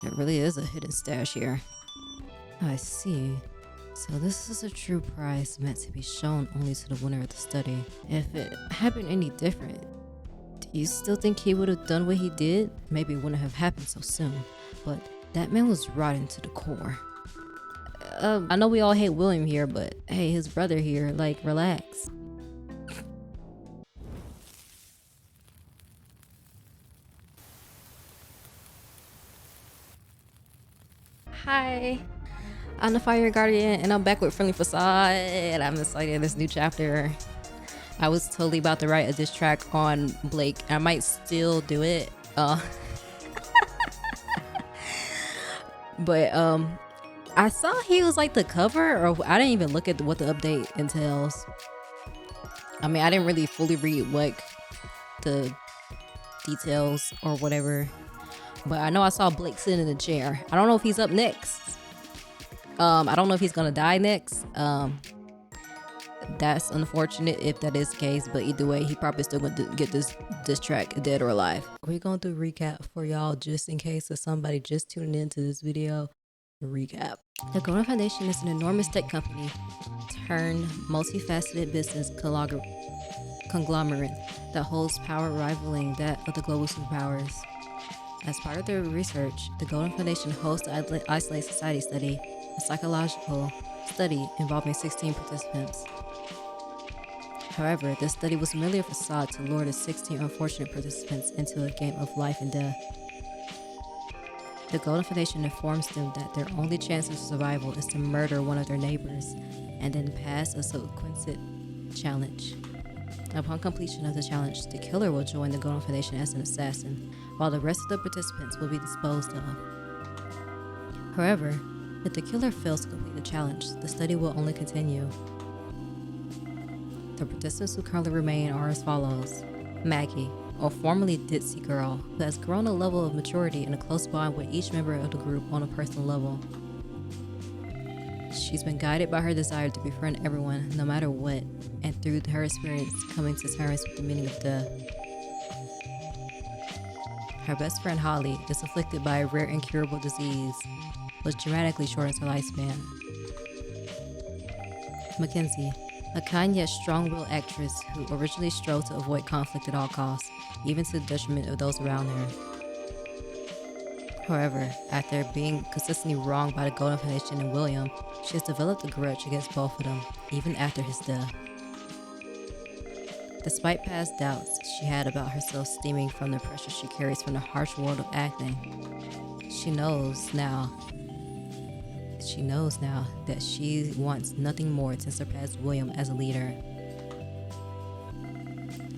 There really is a hidden stash here. I see. So this is a true prize meant to be shown only to the winner of the study. If it had been any different, do you still think he would have done what he did? Maybe it wouldn't have happened so soon, but that man was rotten to the core. I know we all hate William here, but hey, his brother here, like, relax. Hi, I'm the Fire Guardian, and I'm back with Friendly Facade. I'm excited in this new chapter. I was totally about to write a diss track on Blake. I might still do it. But I saw he was like the cover, or I didn't even look at what the update entails. I mean, I didn't really fully read what the details or whatever, but I know I saw Blake sitting in a chair. I don't know if he's up next. I don't know if he's gonna die next. That's unfortunate if that is the case, but either way, he probably still gonna get this track dead or alive. We're gonna do a recap for y'all just in case if somebody just tuning into this video. Recap. The Golden Foundation is an enormous tech company turned multifaceted business conglomerate that holds power rivaling that of the global superpowers. As part of their research, the Golden Foundation hosts the Isolated Society study, a psychological study involving 16 participants. However, this study was merely a facade to lure the 16 unfortunate participants into a game of life and death. The Golden Foundation informs them that their only chance of survival is to murder one of their neighbors and then pass a subsequent challenge. Upon completion of the challenge, the killer will join the Golden Foundation as an assassin, while the rest of the participants will be disposed of. However, if the killer fails to complete the challenge, the study will only continue. The participants who currently remain are as follows. Maggie, a formerly ditzy girl who has grown a level of maturity and a close bond with each member of the group on a personal level. She's been guided by her desire to befriend everyone, no matter what, and through her experience coming to terms with the meaning of death. Her best friend Holly is afflicted by a rare incurable disease, which dramatically shortens her lifespan. McKenzie, a kind yet strong-willed actress who originally strove to avoid conflict at all costs, even to the detriment of those around her. However, after being consistently wronged by the Golden Foundation and William, she has developed a grudge against both of them, even after his death. Despite past doubts she had about herself stemming from the pressure she carries from the harsh world of acting, she knows now that she wants nothing more to surpass William as a leader.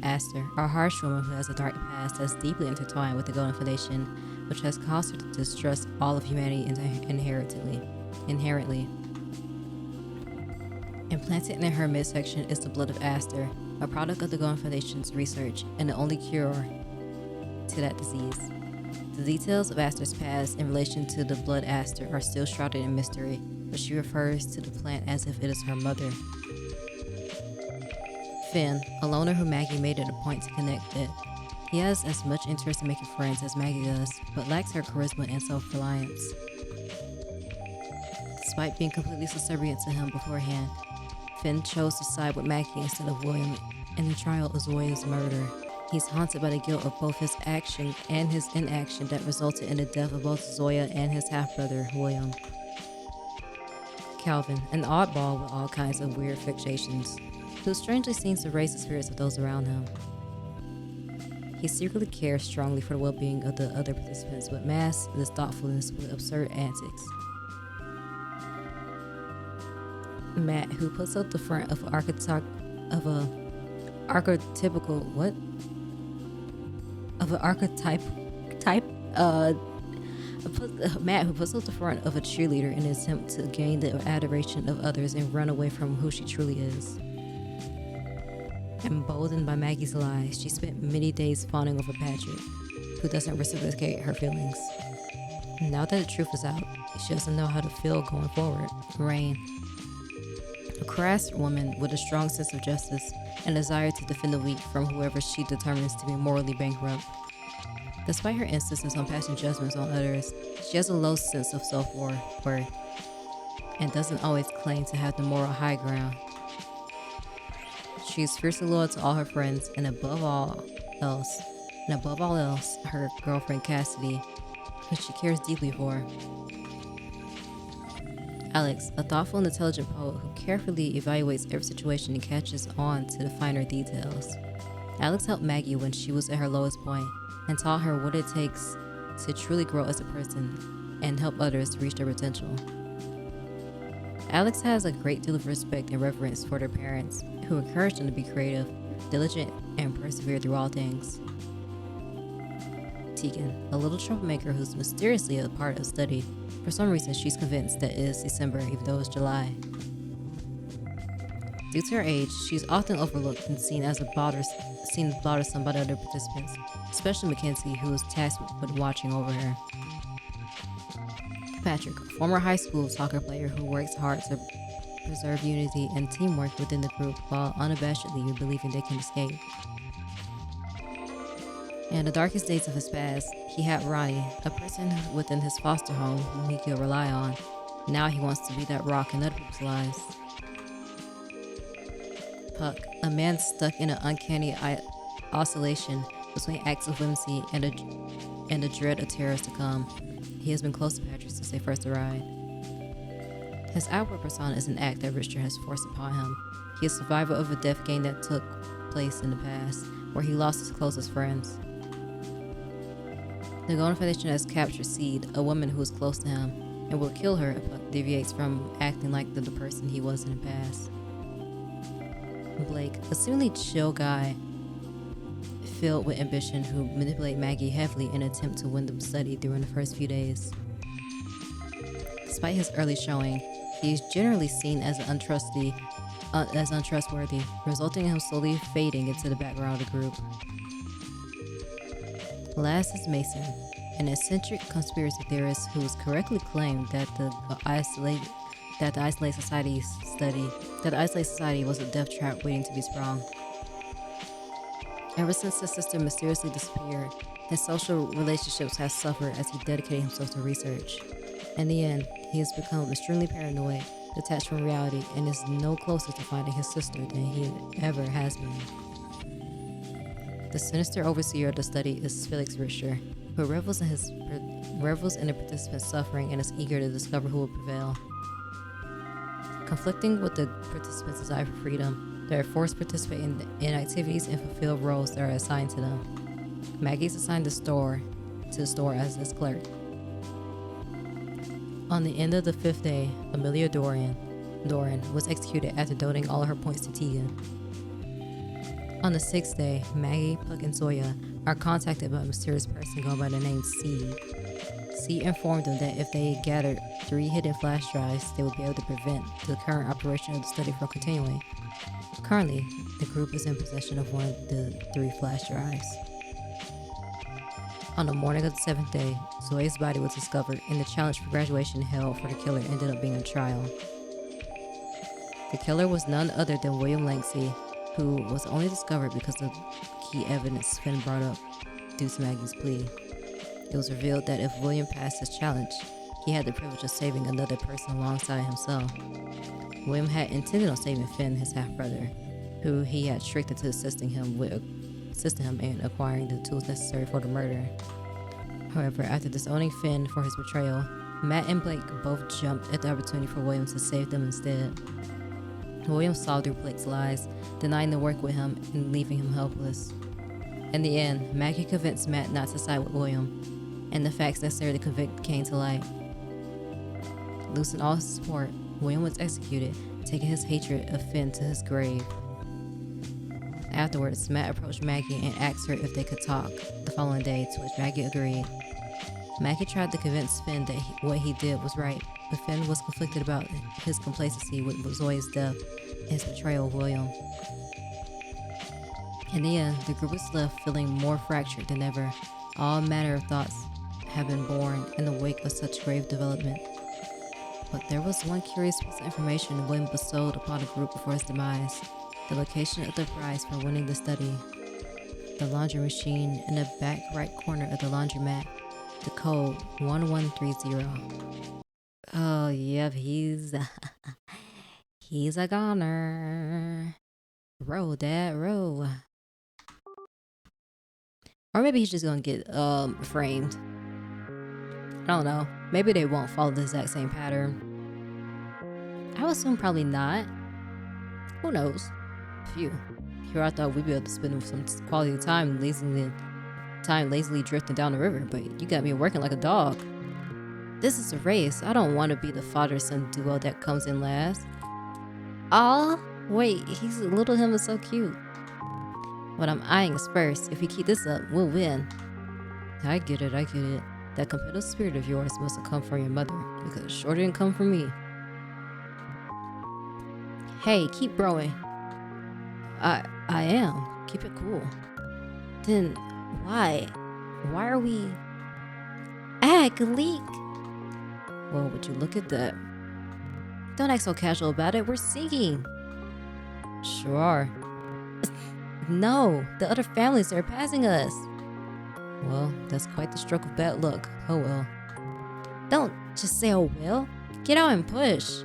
Aster, a harsh woman who has a dark past that's deeply intertwined with the Golden Foundation, which has caused her to distrust all of humanity inherently. Implanted in her midsection is the blood of Aster, a product of the Golden Foundation's research and the only cure to that disease. The details of Aster's past in relation to the blood Aster are still shrouded in mystery, but she refers to the plant as if it is her mother. Finn, a loner who Maggie made it a point to connect with. He has as much interest in making friends as Maggie does, but lacks her charisma and self-reliance. Despite being completely subservient to him beforehand, Finn chose to side with Maggie instead of William in the trial of Zoya's murder. He's haunted by the guilt of both his action and his inaction that resulted in the death of both Zoya and his half-brother, William. Calvin, an oddball with all kinds of weird fixations, who strangely seems to raise the spirits of those around him. He secretly cares strongly for the well-being of the other participants, but masks this thoughtfulness with absurd antics. Matt, who puts up the front of Matt, who puts up the front of a cheerleader in an attempt to gain the adoration of others and run away from who she truly is. Emboldened by Maggie's lies, she spent many days fawning over Patrick, who doesn't reciprocate her feelings. Now that the truth is out, she doesn't know how to feel going forward. Rain, a crass woman with a strong sense of justice and desire to defend the weak from whoever she determines to be morally bankrupt. Despite her instances on passing judgments on others, She has a low sense of self-worth and doesn't always claim to have the moral high ground. She is fiercely loyal to all her friends and above all else, her girlfriend Cassidy, who she cares deeply for. Alex, a thoughtful and intelligent poet who carefully evaluates every situation and catches on to the finer details. Alex helped Maggie when she was at her lowest point and taught her what it takes to truly grow as a person and help others reach their potential. Alex has a great deal of respect and reverence for their parents, who encourage them to be creative, diligent, and persevere through all things. Tegan, a little troublemaker who's mysteriously a part of study. For some reason, she's convinced that it is December, even though it's July. Due to her age, she's often overlooked and seen as bothersome by other participants, especially McKenzie, who is tasked with watching over her. Patrick, a former high school soccer player who works hard to preserve unity and teamwork within the group while unabashedly believing they can escape. In the darkest days of his past, he had Ronnie, a person within his foster home whom he could rely on. Now he wants to be that rock in other people's lives. Puck, a man stuck in an uncanny oscillation between acts of whimsy and the dread of terrors to come. He has been close to Patrick since they first arrived. His outward persona is an act that Richter has forced upon him. He is a survivor of a death game that took place in the past, where he lost his closest friends. The Golden Foundation has captured Seed, a woman who is close to him, and will kill her if Puck deviates from acting like the person he was in the past. Blake, a seemingly chill guy filled with ambition who manipulate Maggie heavily in an attempt to win the study during the first few days. Despite his early showing, he is generally seen as untrustworthy, resulting in him slowly fading into the background of the group. Last is Mason, an eccentric conspiracy theorist who has correctly claimed that the isolated society was a death trap waiting to be sprung. Ever since his sister mysteriously disappeared, his social relationships have suffered as he dedicated himself to research. In the end, he has become extremely paranoid, detached from reality, and is no closer to finding his sister than he ever has been. The sinister overseer of the study is Felix Richter, who revels in the participants' suffering and is eager to discover who will prevail. Conflicting with the participants' desire for freedom, they are forced to participate in activities and fulfill roles that are assigned to them. Maggie is assigned to the store as his clerk. On the end of the 5th day, Amelia Doran was executed after donating all of her points to Tegan. On the 6th day, Maggie, Puck, and Zoya are contacted by a mysterious person going by the name Seed. Seed informed them that if they gathered 3 hidden flash drives, they would be able to prevent the current operation of the study from continuing. Currently, the group is in possession of one of the 3 flash drives. On the morning of the 7th day, Zoya's body was discovered, and the challenge for graduation held for the killer ended up being a trial. The killer was none other than William Langsey, who was only discovered because of key evidence Finn brought up due to Maggie's plea. It was revealed that if William passed his challenge, he had the privilege of saving another person alongside himself. William had intended on saving Finn, his half-brother, who he had tricked into assisting him in acquiring the tools necessary for the murder. However, after disowning Finn for his betrayal, Matt and Blake both jumped at the opportunity for William to save them instead. William saw through Blake's lies, denying to work with him and leaving him helpless. In the end, Maggie convinced Matt not to side with William, and the facts necessary to convict came to light. Losing all his support, William was executed, taking his hatred of Finn to his grave. Afterwards, Matt approached Maggie and asked her if they could talk the following day, to which Maggie agreed. Maggie tried to convince Finn that what he did was right, but Finn was conflicted about his complacency with Zoya's death and his betrayal of William. In the end, the group was left feeling more fractured than ever. All manner of thoughts have been born in the wake of such grave development. But there was one curious piece of information William bestowed upon the group before his demise: the location of the prize for winning the study. The laundry machine in the back right corner of the laundromat. The code 1130. Oh, yep, he's he's a goner. Roll, Dad, roll. Or maybe he's just gonna get framed. I don't know. Maybe they won't follow the exact same pattern. I would assume probably not. Who knows? Phew. Here I thought we'd be able to spend some quality time lazily drifting down the river, but you got me working like a dog. This is a race. I don't want to be the father-son duo that comes in last. Aw, wait, little him is so cute. What I'm eyeing is first. If we keep this up, we'll win. I get it. That competitive spirit of yours must have come from your mother, because it sure didn't come from me. Hey, keep rowing. I am. Keep it cool. Then why? Why are we... leak. Well, would you look at that? Don't act so casual about it. We're sinking. Sure are. No, the other families are passing us. Well, that's quite the stroke of bad luck. Oh well. Don't just say oh well. Get out and push.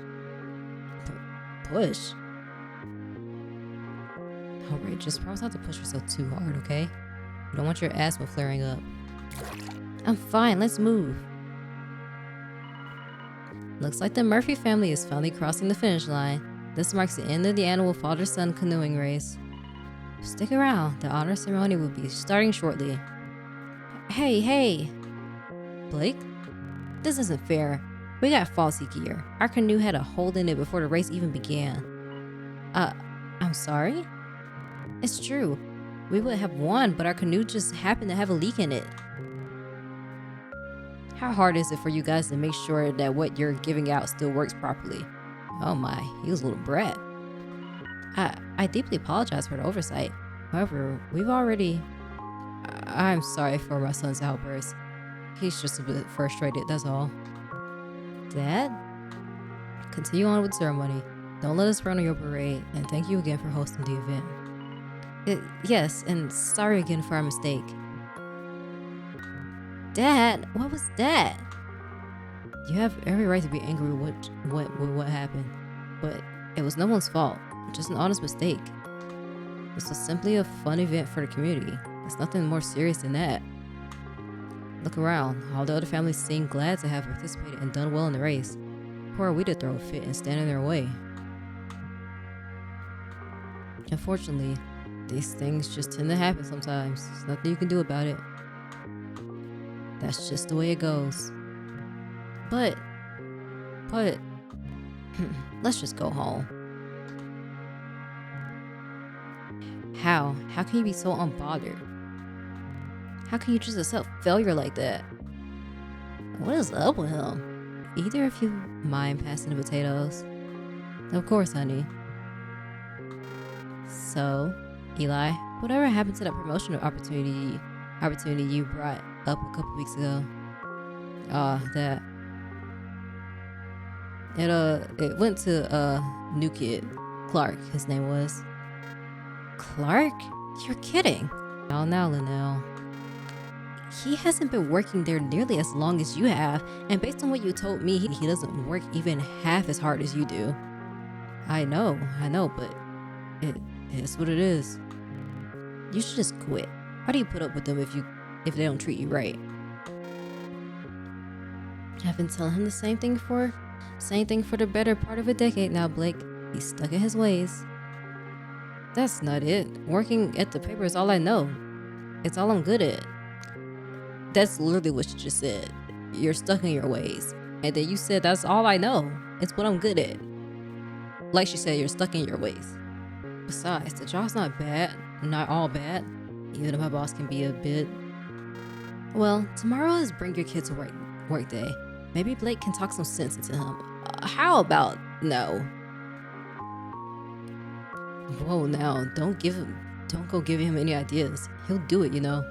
Push? Alright, just promise not to push yourself too hard, okay? You don't want your asthma flaring up. I'm fine, let's move. Looks like the Murphy family is finally crossing the finish line. This marks the end of the annual father-son canoeing race. Stick around, the honor ceremony will be starting shortly. Hey! Blake? This isn't fair. We got faulty gear. Our canoe had a hole in it before the race even began. I'm sorry? It's true. We would have won, but our canoe just happened to have a leak in it. How hard is it for you guys to make sure that what you're giving out still works properly? Oh my, he was a little brat. I deeply apologize for the oversight. However, I'm sorry for my son's outburst. He's just a bit frustrated, that's all. Dad? Continue on with the ceremony. Don't let us run on your parade, and thank you again for hosting the event. Yes, and sorry again for our mistake. Dad, what was that? You have every right to be angry with what happened, but it was no one's fault, just an honest mistake. This was simply a fun event for the community. It's nothing more serious than that. Look around, all the other families seem glad to have participated and done well in the race. Who are we to throw a fit and stand in their way? Unfortunately, these things just tend to happen sometimes. There's nothing you can do about it. That's just the way it goes. But, let's just go home. How? How can you be so unbothered? How can you just accept failure like that? What is up with him? Either of you mind passing the potatoes? Of course, honey. So, Eli, whatever happened to that promotional opportunity you brought up a couple weeks ago? That. It went to new kid, Clark, his name was. Clark? You're kidding. Now, Linnell. He hasn't been working there nearly as long as you have, and based on what you told me, he doesn't work even half as hard as you do. I know, but it is what it is. You should just quit. Why do you put up with them if they don't treat you right? I've been telling him the same thing for the better part of a decade now, Blake. He's stuck in his ways. That's not it. Working at the paper is all I know. It's all I'm good at. That's literally what you just said. You're stuck in your ways. And then you said that's all I know. It's what I'm good at. Like she said, you're stuck in your ways. Besides, the job's not bad. Not all bad. Even if my boss can be a bit... Well, tomorrow is bring your kid to work day. Maybe Blake can talk some sense into him. How about no? Whoa, now, don't go giving him any ideas. He'll do it, you know.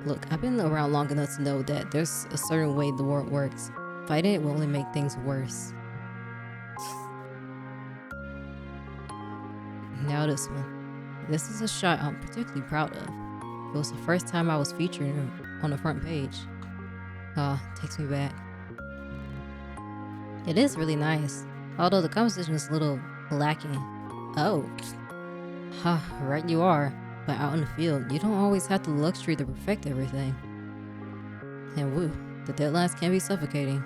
Look, I've been around long enough to know that there's a certain way the world works. Fighting it will only make things worse. Now this one. This is a shot I'm particularly proud of. It was the first time I was featured on the front page. Takes me back. It is really nice, although the conversation is a little lacking. Oh, right you are. But out in the field, you don't always have the luxury to perfect everything. And woo, the deadlines can be suffocating.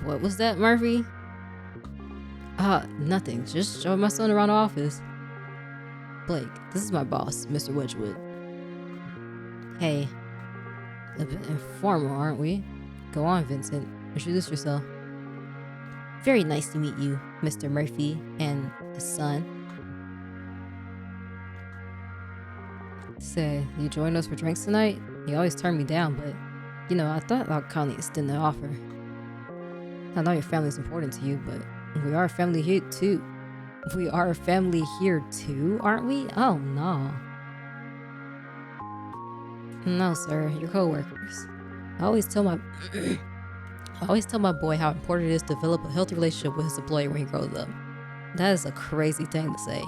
What was that, Murphy? Nothing. Just showing my son around the office. Blake, this is my boss, Mr. Wedgwood. Hey. A bit informal, aren't we? Go on, Vincent. Introduce yourself. Very nice to meet you, Mr. Murphy and his son. Say, you join us for drinks tonight? You always turn me down, but, you know, I thought I'd kindly extend the offer. I know your family's important to you, but we are a family here too. We are a family here too, aren't we? Oh, no. No, sir, you're co-workers. I always tell my boy how important it is to develop a healthy relationship with his employer when he grows up. That is a crazy thing to say.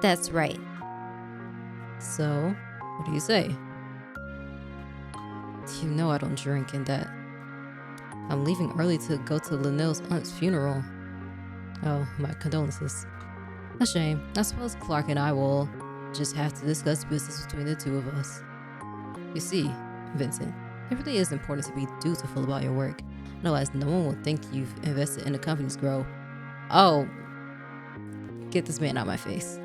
That's right. So, what do you say? You know I don't drink and that I'm leaving early to go to Linnell's aunt's funeral. Oh, my condolences. A shame. I suppose Clark and I will just have to discuss business between the two of us. You see, Vincent, it really is important to be dutiful about your work. Otherwise, no one will think you've invested in the company's growth. Oh, get this man out of my face.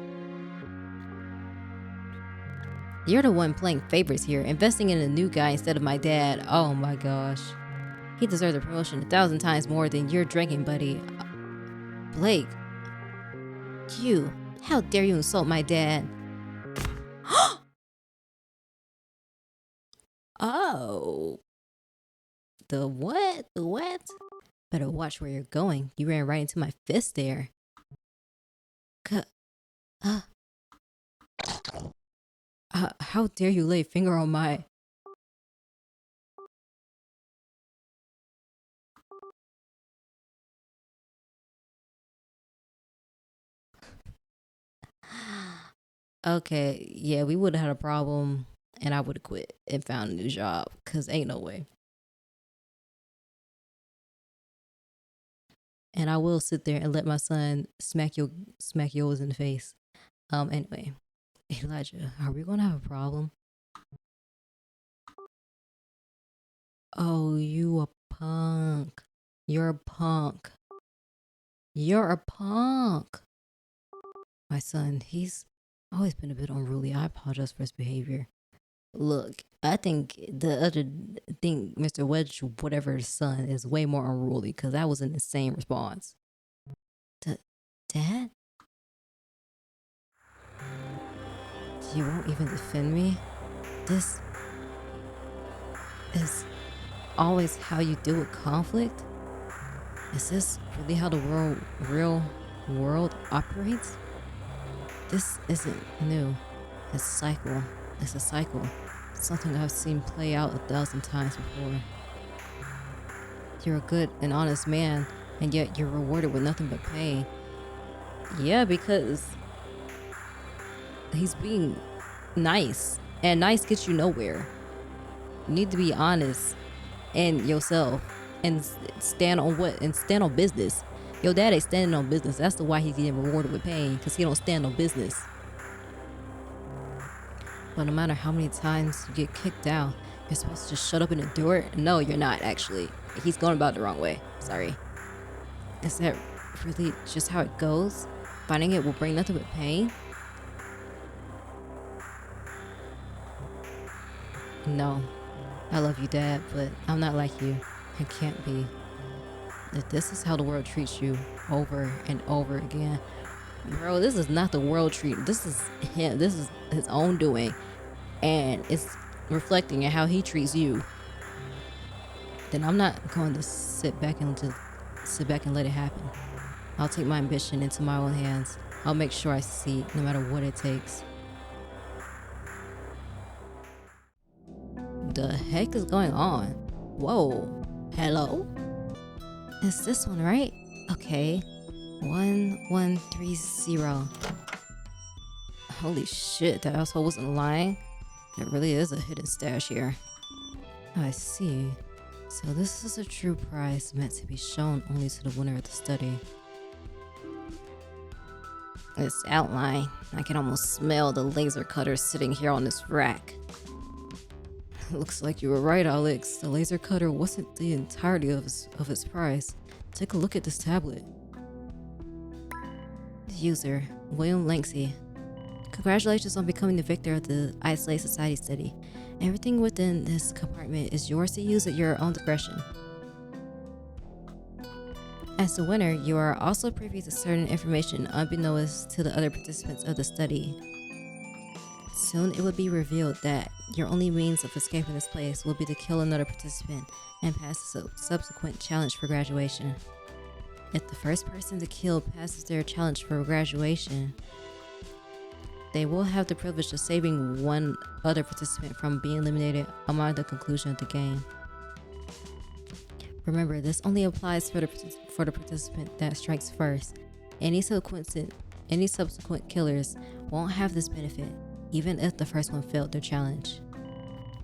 You're the one playing favorites here, investing in a new guy instead of my dad. Oh my gosh. He deserves a promotion 1,000 times more than your drinking buddy. Blake. You. How dare you insult my dad? Oh. The what? The what? Better watch where you're going. You ran right into my fist there. How dare you lay a finger on my... Okay, yeah, we would have had a problem and I would have quit and found a new job, because ain't no way. And I will sit there and let my son smack yours in the face. Anyway, Elijah, are we gonna have a problem? Oh, you a punk. You're a punk. You're a punk. My son, he's always been a bit unruly. I apologize for his behavior. Look, I think the other thing, Mr. Wedge, whatever's son, is way more unruly, because that was an insane response. Dad? You won't even defend me? This is always how you deal with conflict? Is this really how the real world operates? This isn't new. It's a cycle. It's a cycle. Something I've seen play out 1,000 times before. You're a good and honest man, and yet you're rewarded with nothing but pain. Yeah, because he's being nice, and nice gets you nowhere. You need to be honest and yourself, and stand on business. Your dad ain't standing on business. That's the why he's getting rewarded with pain, because he don't stand on business. But no matter how many times you get kicked out, you're supposed to just shut up and endure it? No, you're not, actually. He's going about it the wrong way. Sorry. Is that really just how it goes? Finding it will bring nothing but pain? No. I love you, Dad, but I'm not like you. I can't be. If this is how the world treats you over and over again, bro, this is not the world treating. This is him. This is his own doing, and it's reflecting in how he treats you. Then I'm not going to sit back and let it happen. I'll take my ambition into my own hands. I'll make sure I succeed, no matter what it takes. The heck is going on? Whoa. Hello? It's this one, right? Okay. 1130. Holy shit, that asshole wasn't lying. There really is a hidden stash here. I see. So this is a true prize meant to be shown only to the winner of the study. This outline, I can almost smell the laser cutter sitting here on this rack. Looks like you were right, Alex. The laser cutter wasn't the entirety of its prize. Take a look at this tablet. User, William Lanksey. Congratulations on becoming the victor of the Isolated Society study. Everything within this compartment is yours to use at your own discretion. As the winner, you are also privy to certain information unbeknownst to the other participants of the study. Soon it will be revealed that your only means of escaping this place will be to kill another participant and pass a subsequent challenge for graduation. If the first person to kill passes their challenge for graduation, they will have the privilege of saving one other participant from being eliminated upon the conclusion of the game. Remember, this only applies for the participant that strikes first. Any subsequent killers won't have this benefit, even if the first one failed their challenge.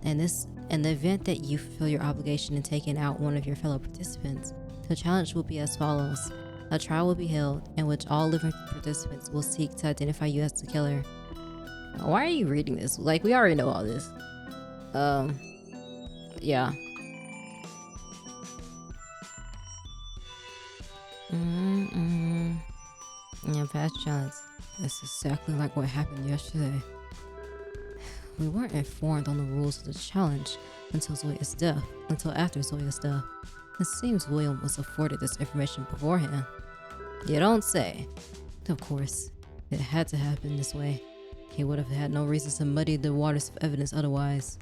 In the event that you fulfill your obligation in taking out one of your fellow participants, the challenge will be as follows. A trial will be held in which all living participants will seek to identify you as the killer. Why are you reading this? Like, we already know all this. Yeah. Yeah, past challenge. That's exactly like what happened yesterday. We weren't informed on the rules of the challenge until after Zoya's death. It seems William was afforded this information beforehand. You don't say. Of course, it had to happen this way. He would have had no reason to muddy the waters of evidence otherwise.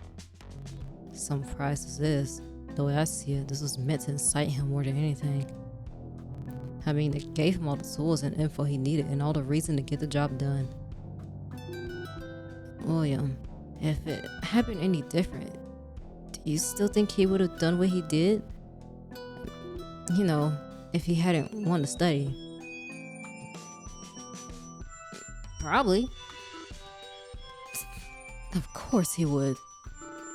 Some prize this is. The way I see it, this was meant to incite him more than anything. I mean, it gave him all the tools and info he needed and all the reason to get the job done. William, if it happened any different, do you still think he would have done what he did? You know, if he hadn't won the study. Probably. Of course he would.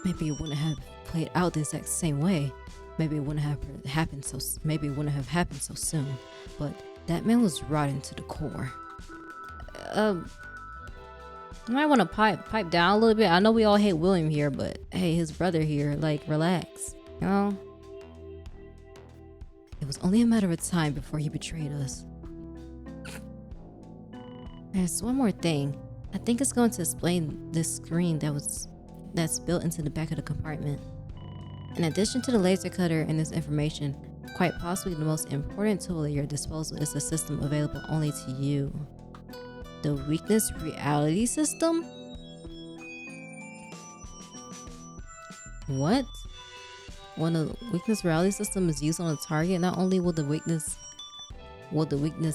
Maybe it wouldn't have played out the exact same way. Maybe it wouldn't have happened so soon. But that man was rotten to the core. You might want to pipe down a little bit. I know we all hate William here, but hey, his brother here, like, relax. You know? It was only a matter of time before he betrayed us. There's one more thing. I think it's going to explain this screen that's built into the back of the compartment. In addition to the laser cutter and this information, quite possibly the most important tool at your disposal is a system available only to you. The weakness reality system? What? When the weakness reality system is used on a target, not only will the weakness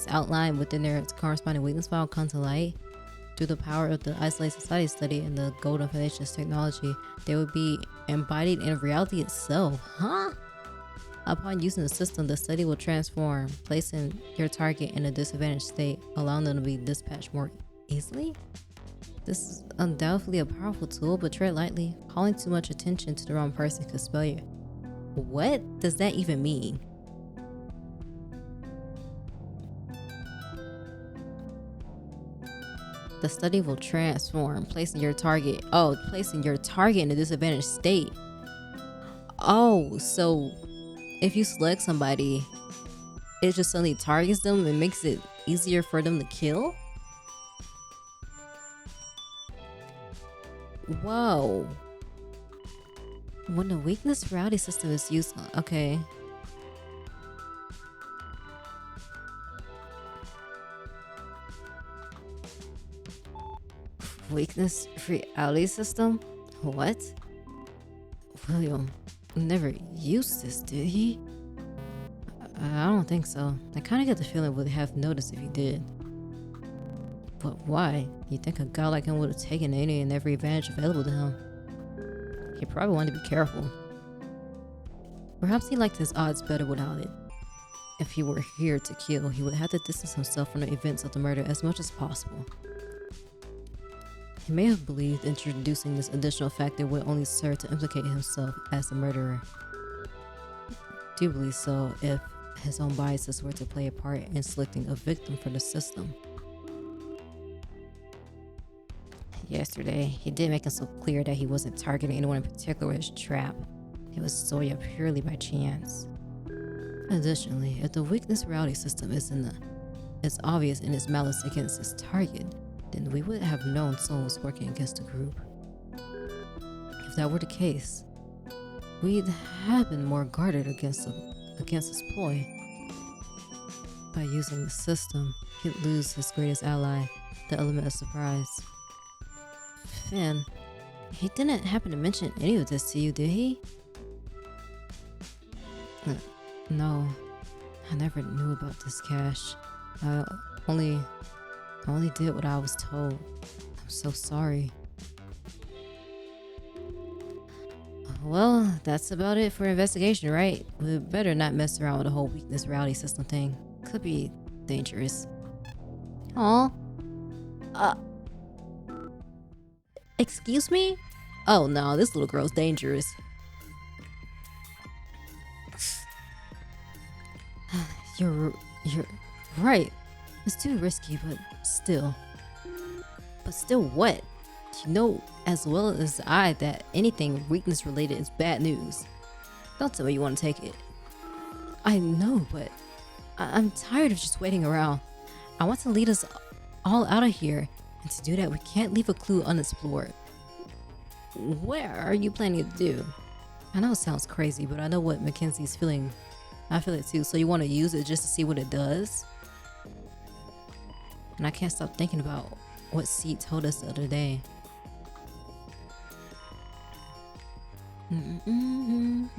outlined within their corresponding weakness file come to light, through the power of the Isolated Society study and the Golden Foundation's technology, they would be embodied in reality itself. Huh? Upon using the system, the study will transform, placing your target in a disadvantaged state, allowing them to be dispatched more easily. This is undoubtedly a powerful tool, but tread lightly. Calling too much attention to the wrong person could spell you. What does that even mean? The study will transform, placing your target in a disadvantaged state. Oh, so if you select somebody, it just suddenly targets them and makes it easier for them to kill? Whoa. When the weakness reality system is used, okay. Weakness reality system? What? William never used this, did he? I don't think so. I kind of get the feeling would have noticed if he did. But why? You think a guy like him would have taken any and every advantage available to him? He probably wanted to be careful. Perhaps he liked his odds better without it. If he were here to kill, he would have to distance himself from the events of the murder as much as possible. He may have believed introducing this additional factor would only serve to implicate himself as the murderer. Do you believe so if his own biases were to play a part in selecting a victim for the system? Yesterday, he did make it so clear that he wasn't targeting anyone in particular with his trap. It was Soya purely by chance. Additionally, if the weakness reality system is obvious in its malice against its target, then we would have known someone was working against the group. If that were the case, we'd have been more guarded against his ploy. By using the system, he'd lose his greatest ally, the element of surprise. Finn, he didn't happen to mention any of this to you, did he? No, I never knew about this cache. I only did what I was told. I'm so sorry. Well, that's about it for investigation, right? We better not mess around with the whole weakness reality system thing. Could be dangerous. Aw. Excuse me? Oh no, this little girl's dangerous. You're right. It's too risky, but still. But still what? You know as well as I that anything weakness related is bad news. Don't tell me you want to take it. I know, but I'm tired of just waiting around. I want to lead us all out of here, and to do that we can't leave a clue unexplored. What are you planning to do? I know it sounds crazy, but I know what McKenzie's feeling. I feel it too, so you want to use it just to see what it does? And I can't stop thinking about what Seed told us the other day. An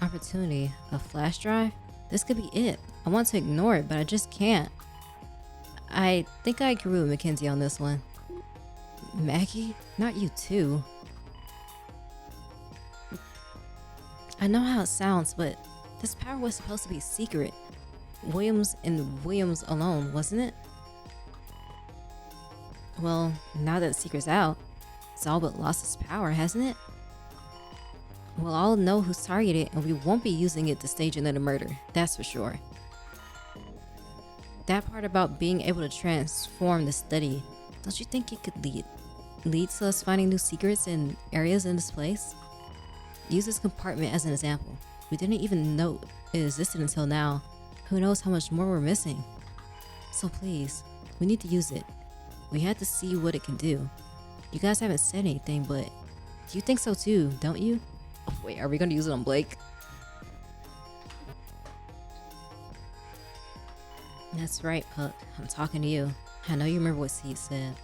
opportunity, a flash drive? This could be it. I want to ignore it, but I just can't. I think I agree with McKenzie on this one. Maggie? Not you too. I know how it sounds, but this power was supposed to be secret. Williams and Williams alone, wasn't it? Well, now that the secret's out, it's all but lost its power, hasn't it? We'll all know who's targeted, and we won't be using it to stage another murder, that's for sure. That part about being able to transform the study, don't you think it could lead to us finding new secrets and areas in this place? Use this compartment as an example. We didn't even know it existed until now. Who knows how much more we're missing? So please, we need to use it. We had to see what it can do. You guys haven't said anything, but you think so too, don't you? Oh, wait, are we gonna use it on Blake? That's right, Puck. I'm talking to you. I know you remember what Seed said.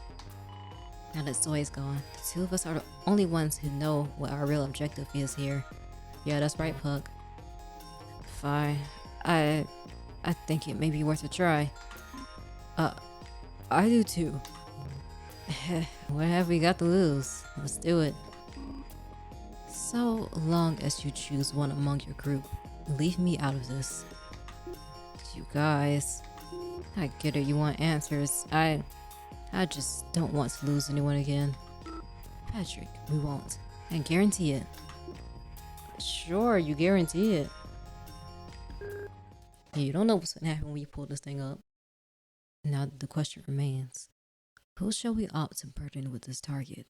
Now that Zoe's gone, the two of us are the only ones who know what our real objective is here. Yeah, that's right, Puck. Fine. I think it may be worth a try. I do too. What have we got to lose? Let's do it. So long as you choose one among your group, leave me out of this. You guys, I get it, you want answers. I just don't want to lose anyone again. Patrick, we won't. I guarantee it. Sure, you guarantee it. You don't know what's gonna happen when you pull this thing up. Now the question remains, who shall we opt to burden with this target?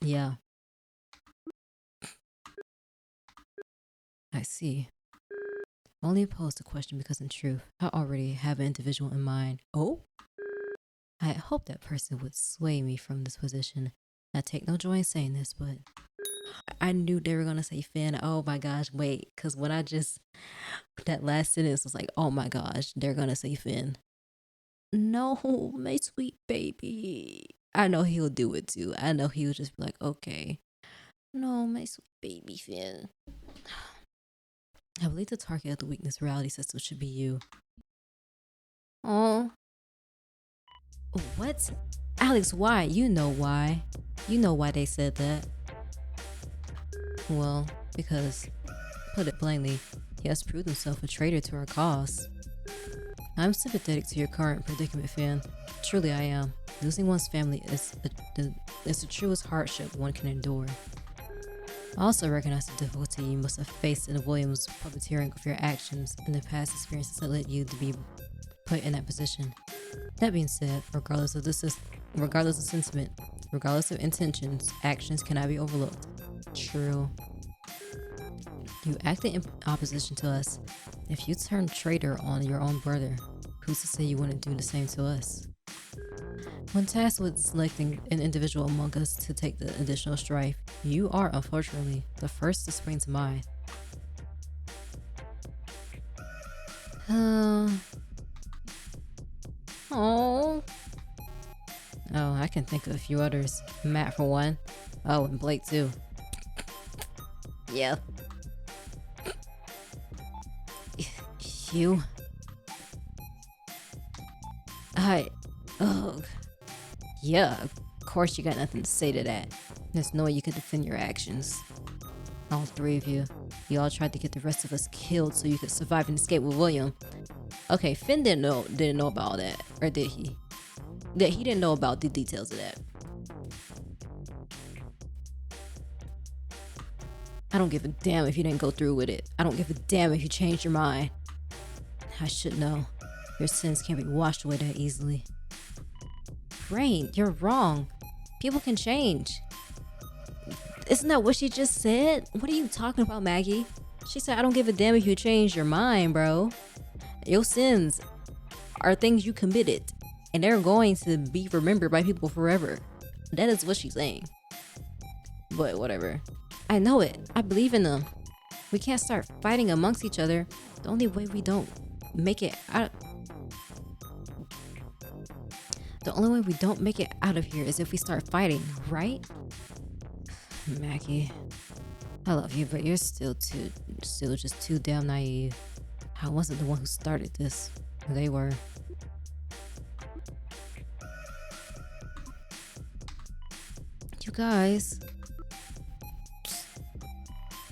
Yeah. I see. Only posed the question because in truth, I already have an individual in mind. Oh? I hope that person would sway me from this position. I take no joy in saying this, but I knew they were gonna say Finn. Oh my gosh, wait, because when that last sentence was like, oh my gosh, they're gonna say Finn. No, my sweet baby. I know he'll do it too. I know he'll just be like, okay. No, my sweet baby Finn. I believe the target of the weakness reality system should be you. Oh. What? Alex, why? You know why. You know why they said that. Well, Because, put it plainly, he has proved himself a traitor to our cause. I'm sympathetic to your current predicament, Finn. Truly I am. Losing one's family is the truest hardship one can endure. I also recognize the difficulty you must have faced in William's puppeteering of your actions and the past experiences that led you to be put in that position. That being said, regardless of sentiment, regardless of intentions, actions cannot be overlooked. True. You acted in opposition to us. If you turn traitor on your own brother, who's to say you wouldn't do the same to us? When tasked with selecting an individual among us to take the additional strife, you are, unfortunately, the first to spring to mind. Oh, I can think of a few others. Matt for one. Oh, and Blake too. Yeah. You. Ugh. Yeah, of course you got nothing to say to that. There's no way you could defend your actions. All three of you. You all tried to get the rest of us killed so you could survive and escape with William. Okay, Finn didn't know about all that. Or did he? That he didn't know about the details of that. I don't give a damn if you didn't go through with it. I don't give a damn if you changed your mind. I should know. Your sins can't be washed away that easily. Rain, you're wrong. People can change. Isn't that what she just said? What are you talking about, Maggie? She said, I don't give a damn if you change your mind, bro. Your sins are things you committed, and they're going to be remembered by people forever. That is what she's saying. But whatever. I know it. I believe in them. We can't start fighting amongst each other. The only way we don't make it out of here is if we start fighting, right? Maggie, I love you, but you're still just too damn naive. I wasn't the one who started this. They were. You guys.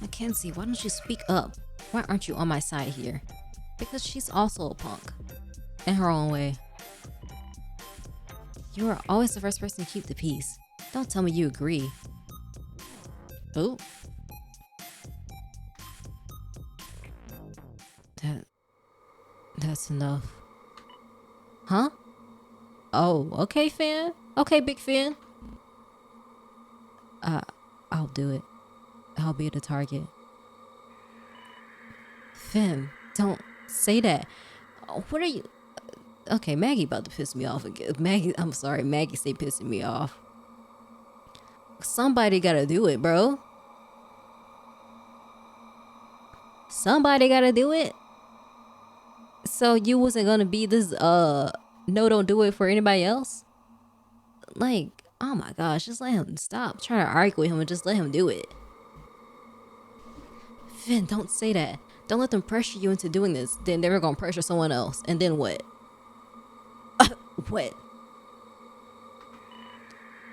McKenzie, why don't you speak up? Why aren't you on my side here? Because she's also a punk. In her own way. You are always the first person to keep the peace. Don't tell me you agree. Oh. That's enough. Huh? Oh, okay, Finn. Okay, Big Finn. I'll do it. I'll be the target. Finn, don't say that. What are you... Okay, Maggie about to piss me off again. I'm sorry, Maggie stay pissing me off. Somebody gotta do it, bro. Somebody gotta do it. So you wasn't gonna be this, no, don't do it for anybody else? Like, oh my gosh, just let him stop trying to argue with him and just let him do it. Finn, don't say that. Don't let them pressure you into doing this. Then they're gonna pressure someone else. And then what? What?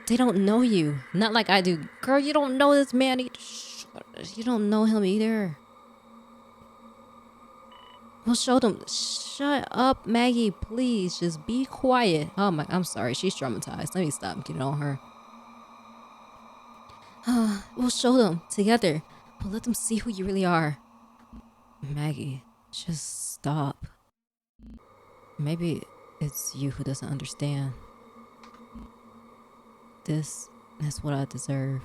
They don't know you. Not like I do. Girl, you don't know this man either. You don't know him either. We'll show them. Shut up, Maggie. Please, just be quiet. Oh my, I'm sorry. She's traumatized. Let me stop getting on her. We'll show them together. But let them see who you really are. Maggie, just stop. Maybe it's you who doesn't understand. That's what I deserve.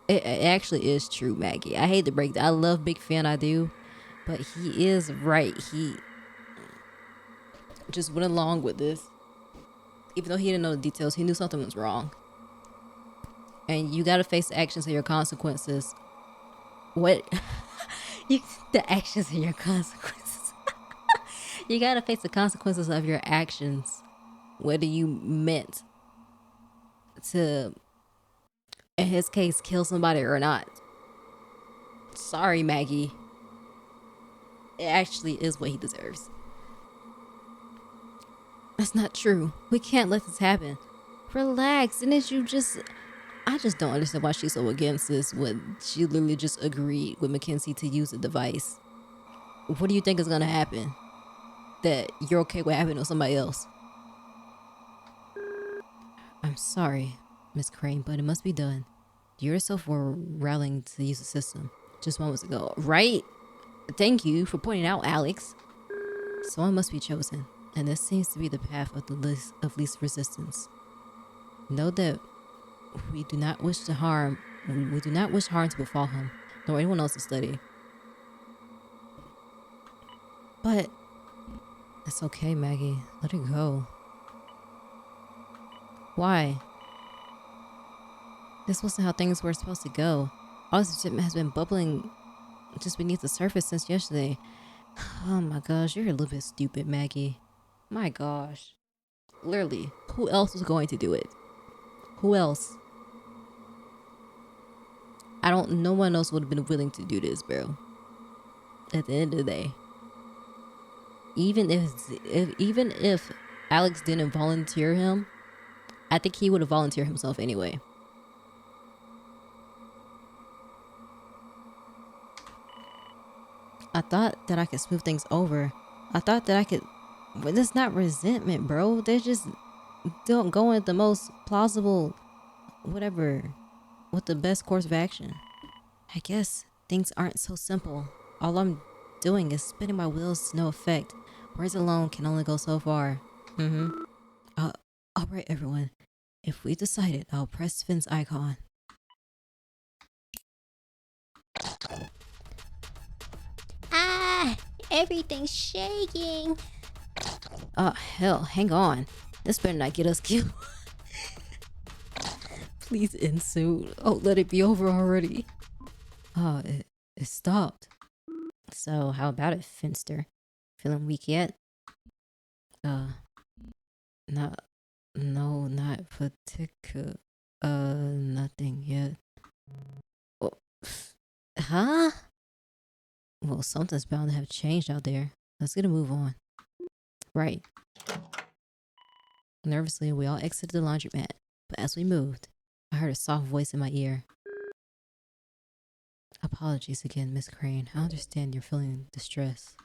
It actually is true, Maggie. I hate to break that. I love Big Finn, I do. But he is right. He just went along with this. Even though he didn't know the details, he knew something was wrong. And you gotta face the actions of your consequences. What? The actions of your consequences. You gotta face the consequences of your actions. Whether you meant to, in his case, kill somebody or not. Sorry, Maggie. It actually is what he deserves. That's not true. We can't let this happen. Relax. Didn't you just... I just don't understand why she's so against this when she literally just agreed with McKenzie to use the device. What do you think is gonna happen? That you're okay with having it with somebody else? I'm sorry, Miss Crane, but it must be done. You yourself were rallying to use the system just moments ago, right? Thank you for pointing out, Alex. Someone must be chosen, and this seems to be the path of the least resistance. Know that we do not wish harm to befall him, nor anyone else to study. But it's okay, Maggie. Let it go. Why? This wasn't how things were supposed to go. All this shipment has been bubbling just beneath the surface since yesterday. Oh my gosh, you're a little bit stupid, Maggie. My gosh. Literally, who else was going to do it? Who else? No one else would have been willing to do this, bro. At the end of the day. Even if Alex didn't volunteer him, I think he would have volunteered himself anyway. I thought that I could smooth things over. I thought that I could. But that's not resentment, bro. They're just don't go with the most plausible, whatever, with the best course of action. I guess things aren't so simple. All I'm doing is spinning my wheels to no effect. Words alone can only go so far. All right, everyone. If we decided, I'll press Finn's icon. Ah, everything's shaking. Oh, hell, hang on. This better not get us killed. Please end soon. Oh, let it be over already. Oh, it stopped. So, how about it, Finster? Feeling weak yet? Not particular. Nothing yet. Oh, huh? Well, something's bound to have changed out there. Let's get a move on. Right. Nervously, we all exited the laundromat, but as we moved, I heard a soft voice in my ear. Apologies again, Miss Crane. I understand you're feeling distress.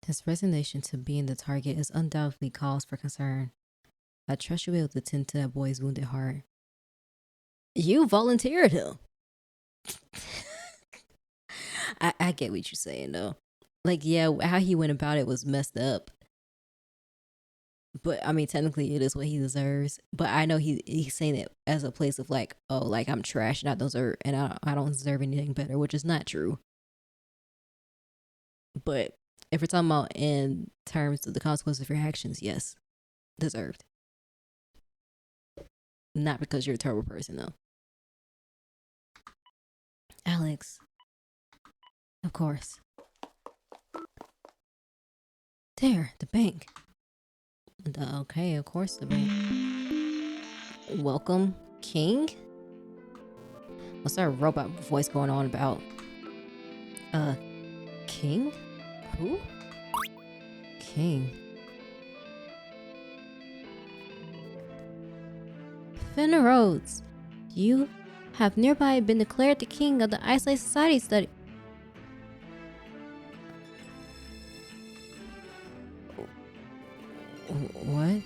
His resignation to being the target is undoubtedly cause for concern. I trust you'll be able to tend to that boy's wounded heart. You volunteered him. I get what you're saying, though. Like, yeah, how he went about it was messed up. But, I mean, technically it is what he deserves. But I know he's saying it as a place of like, oh, like I'm trash and I don't deserve anything better, which is not true. But if we're talking about in terms of the consequences of your actions, yes, deserved. Not because you're a terrible person, though. Alex. Of course. There, the bank. Okay, of course, the bank. Welcome, King? What's that robot voice going on about? King? Who? King. Finn Rhodes, you have nearby been declared the king of the Isolated Society study. What?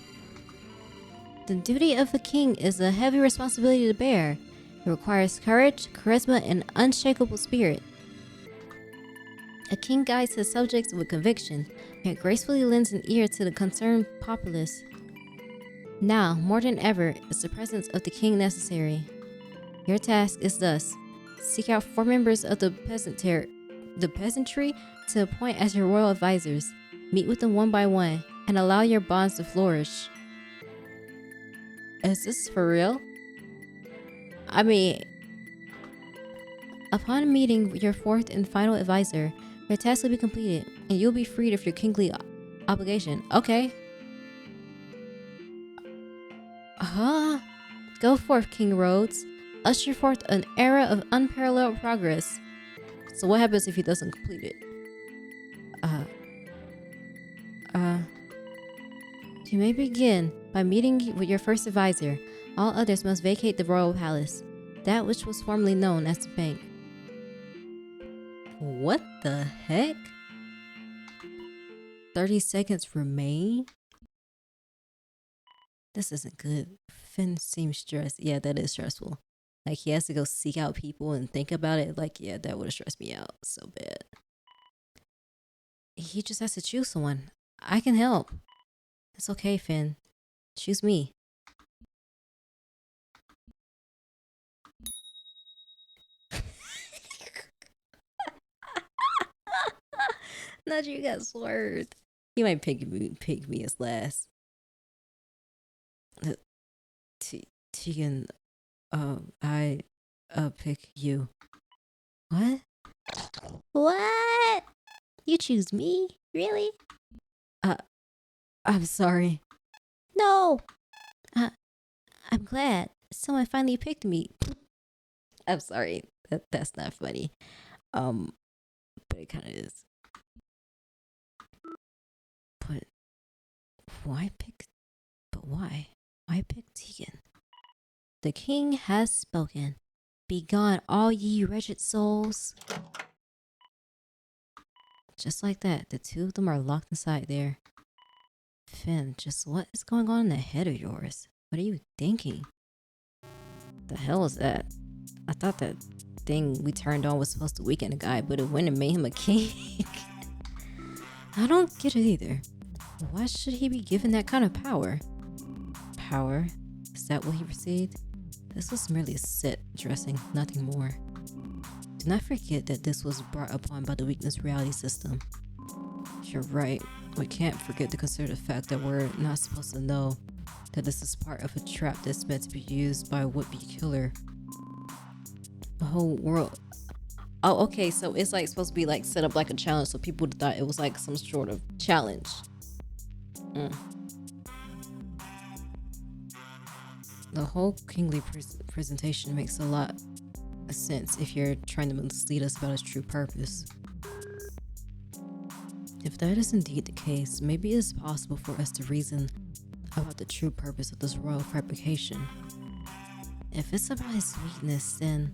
The duty of the king is a heavy responsibility to bear. It requires courage, charisma, and unshakable spirit. A king guides his subjects with conviction, yet gracefully lends an ear to the concerned populace. Now, more than ever, is the presence of the king necessary. Your task is thus: seek out 4 members of the peasantry to appoint as your royal advisors. Meet with them one by one, and allow your bonds to flourish. Is this for real? I mean, upon meeting your 4th and final advisor, your task will be completed, and you'll be freed of your kingly obligation. Okay. Go forth, King Rhodes. Usher forth an era of unparalleled progress. So what happens if he doesn't complete it? You may begin by meeting with your first advisor. All others must vacate the royal palace, that which was formerly known as the bank. What the heck? 30 seconds remain? This isn't good. Finn seems stressed. Yeah, that is stressful. Like, he has to go seek out people and think about it. Like, yeah, that would have stressed me out so bad. He just has to choose someone. I can help. It's okay, Finn. Choose me. Not you got swerved. He might pick me as last. Tegan, I pick you. What? What? You choose me? Really? I'm sorry. No. I'm glad someone finally picked me. I'm sorry. That's not funny. But it kind of is. But why pick? But why? Why pick Tegan? The king has spoken. Begone, all ye wretched souls. Just like that, the two of them are locked inside there. Finn, just what is going on in the head of yours? What are you thinking? The hell is that? I thought that thing we turned on was supposed to weaken a guy, but it went and made him a king. I don't get it either. Why should he be given that kind of power? Power? Is that what he received? This was merely a set dressing, nothing more. Do not forget that this was brought upon by the weakness reality system. You're right. We can't forget to consider the fact that we're not supposed to know that this is part of a trap that's meant to be used by a would-be killer. The whole world. Oh, okay, so it's like supposed to be like set up like a challenge, so people thought it was like some sort of challenge. The whole kingly presentation makes a lot of sense if you're trying to mislead us about its true purpose. If that is indeed the case, maybe it is possible for us to reason about the true purpose of this royal fabrication. If it's about his weakness, then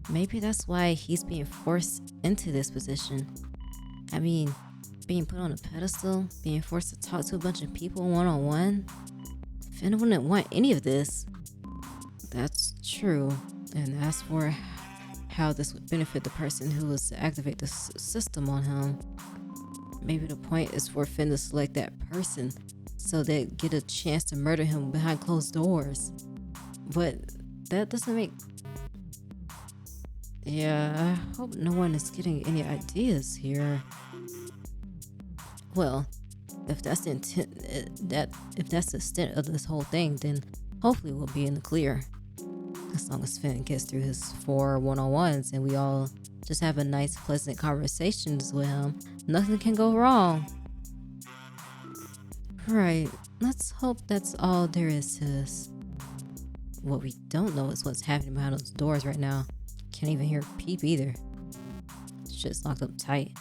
maybe that's why he's being forced into this position. I mean, being put on a pedestal, being forced to talk to a bunch of people one-on-one. Finn wouldn't want any of this. That's true, and as for how this would benefit the person who was to activate the system on him, maybe the point is for Finn to select that person so they get a chance to murder him behind closed doors. But that doesn't make... Yeah, I hope no one is getting any ideas here. Well, if that's the intent, if that's the extent of this whole thing, then hopefully we'll be in the clear. As long as Finn gets through his 4 one-on-ones and we all just have a nice, pleasant conversations with him, nothing can go wrong. Right, let's hope that's all there is to this. What we don't know is what's happening behind those doors right now. Can't even hear a peep either. Shit's locked up tight.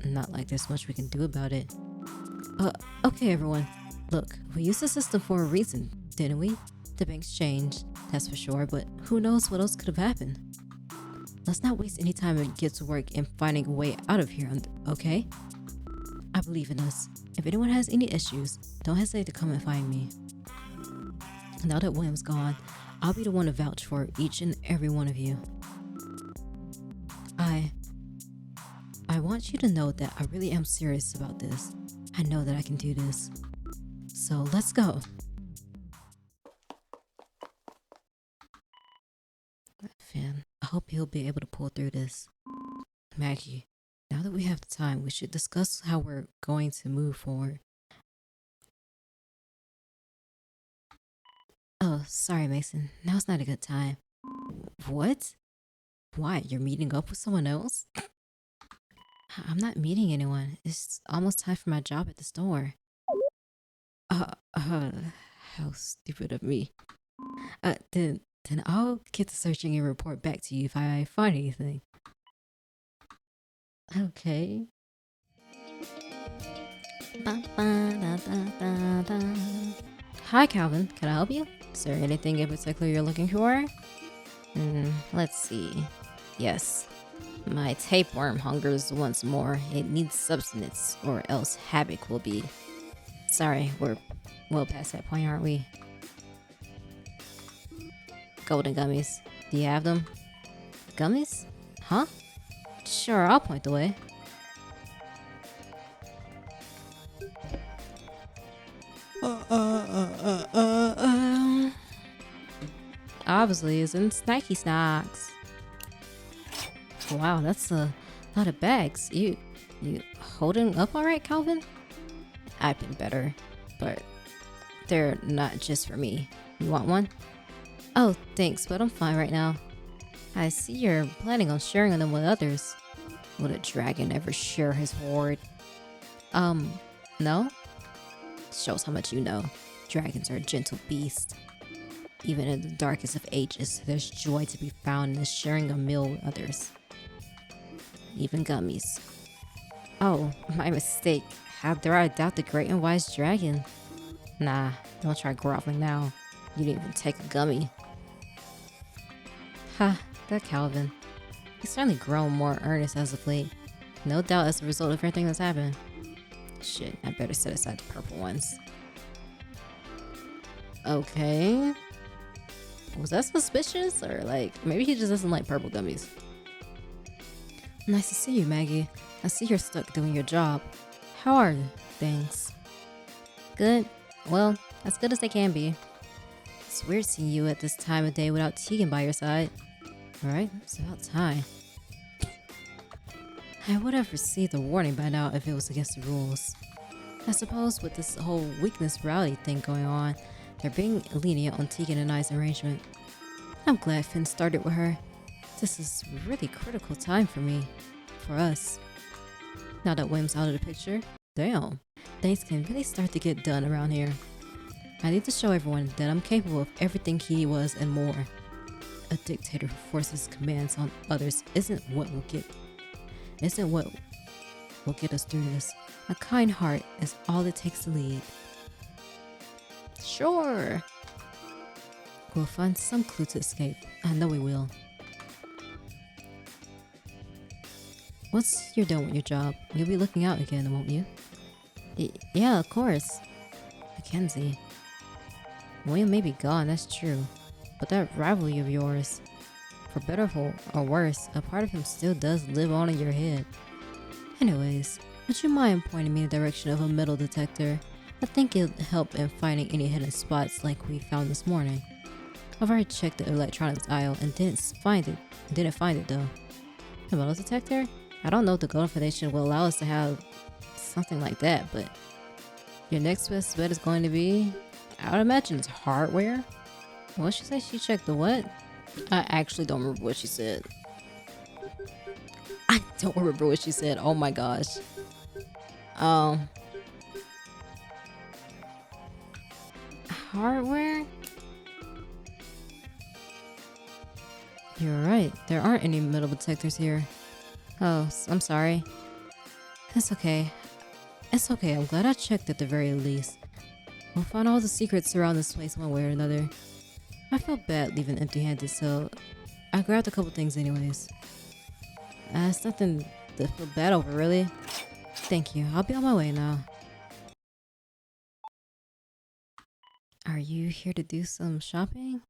Not like there's much we can do about it. Okay everyone. Look, we used the system for a reason, didn't we? The bank's changed, that's for sure, but who knows what else could have happened. Let's not waste any time and get to work in finding a way out of here, okay? I believe in us. If anyone has any issues, don't hesitate to come and find me. Now that William's gone, I'll be the one to vouch for each and every one of you. I want you to know that I really am serious about this. I know that I can do this. So let's go. Finn, I hope he'll be able to pull through this. Maggie, now that we have the time, we should discuss how we're going to move forward. Oh, sorry, Mason. Now's not a good time. What? Why? You're meeting up with someone else? I'm not meeting anyone. It's almost time for my job at the store. How stupid of me. Then I'll get to searching and report back to you if I find anything. Okay. Hi, Calvin. Can I help you? Is there anything in particular you're looking for? Let's see. Yes. My tapeworm hungers once more. It needs substance, or else havoc will be. Sorry, we're well past that point, aren't we? Golden gummies. Do you have them? Gummies? Huh? Sure, I'll point the way. Obviously, it's in snacky snacks. Wow, that's a lot of bags. You holding up all right, Calvin? I've been better, but they're not just for me. You want one? Oh, thanks, but I'm fine right now. I see you're planning on sharing them with others. Would a dragon ever share his hoard? No? Shows how much you know. Dragons are gentle beasts. Even in the darkest of ages, there's joy to be found in sharing a meal with others. Even gummies. Oh, my mistake. How dare I doubt the great and wise dragon? Nah, don't try groveling now. You didn't even take a gummy. Ha, that Calvin. He's certainly grown more earnest as of late. No doubt as a result of everything that's happened. Shit, I better set aside the purple ones. Okay. Was that suspicious? Or like, maybe he just doesn't like purple gummies. Nice to see you, Maggie. I see you're stuck doing your job. How are things? Good. Well, as good as they can be. It's weird seeing you at this time of day without Tegan by your side. Alright, it's about time. I would have received a warning by now if it was against the rules. I suppose with this whole weakness rowdy thing going on, they're being lenient on Tegan and I's arrangement. I'm glad Finn started with her. This is a really critical time for me. For us. Now that William's out of the picture, damn, things can really start to get done around here. I need to show everyone that I'm capable of everything he was and more. A dictator who forces commands on others isn't what will get us through this. A kind heart is all it takes to lead. Sure. We'll find some clue to escape. I know we will. Once you're done with your job, you'll be looking out again, won't you? Yeah, of course. McKenzie. William may be gone, that's true. But that rivalry of yours, for better or worse, a part of him still does live on in your head. Anyways, would you mind pointing me in the direction of a metal detector? I think it'll help in finding any hidden spots like we found this morning. I've already checked the electronics aisle and didn't find it though. A metal detector? I don't know if the Golden Foundation will allow us to have something like that, but your next best bet is going to be, I would imagine it's hardware. What she say? She checked the what? I actually don't remember what she said. I don't remember what she said. Oh my gosh. Hardware? You're right. There aren't any metal detectors here. Oh, I'm sorry. It's okay. It's okay. I'm glad I checked at the very least. We'll find all the secrets around this place one way or another. I felt bad leaving empty-handed, so I grabbed a couple things anyways. It's nothing to feel bad over, really. Thank you. I'll be on my way now. Are you here to do some shopping?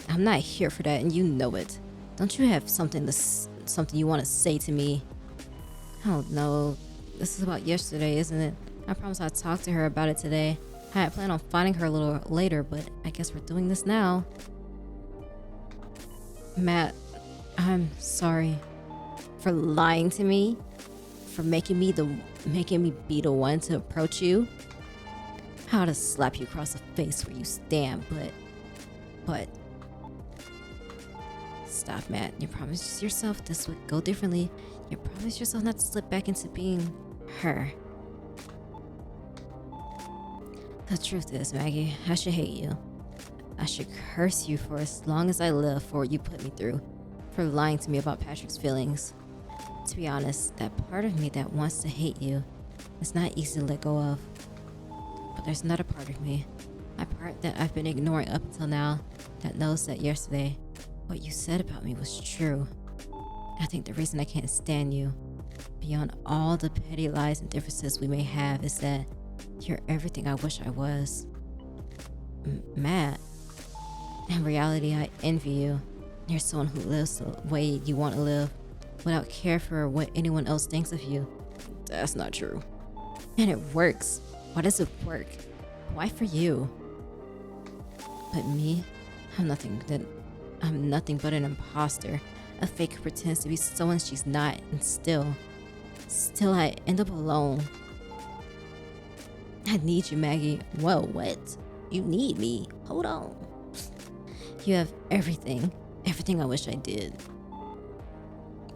I'm not here for that, and you know it. Don't you have something you want to say to me? I don't know. This is about yesterday, isn't it? I promised I'd talk to her about it today. I had planned on finding her a little later, but I guess we're doing this now. Matt, I'm sorry for lying to me, for making me be the one to approach you. I ought to slap you across the face where you stand, but stop, Matt. You promised yourself this would go differently. You promised yourself not to slip back into being her. The truth is, Maggie, I should hate you. I should curse you for as long as I live for what you put me through, for lying to me about Patrick's feelings. To be honest, that part of me that wants to hate you It's not easy to let go of. But there's another part of me, a part that I've been ignoring up until now, that knows that yesterday, what you said about me was true. I think the reason I can't stand you, beyond all the petty lies and differences we may have, is that you're everything I wish I was. Matt. In reality, I envy you. You're someone who lives the way you want to live, without care for what anyone else thinks of you. That's not true. And it works. Why does it work? Why for you? But me, I'm nothing but an imposter. A fake who pretends to be someone she's not, and still I end up alone. I need you, Maggie. Whoa, what? You need me? Hold on. You have everything I wish I did.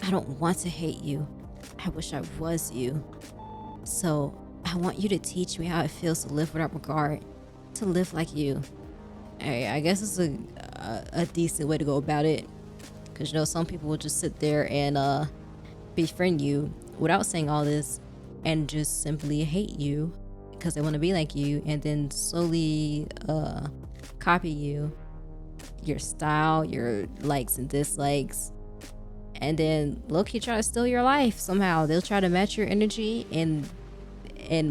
I don't want to hate you. I wish I was you. So I want you to teach me how it feels to live without regard, to live like you. Hey, I guess it's a decent way to go about it. Because, you know, some people will just sit there and befriend you without saying all this and just simply hate you because they want to be like you, and then slowly copy you, your style, your likes and dislikes, and then low-key try to steal your life somehow. They'll try to match your energy and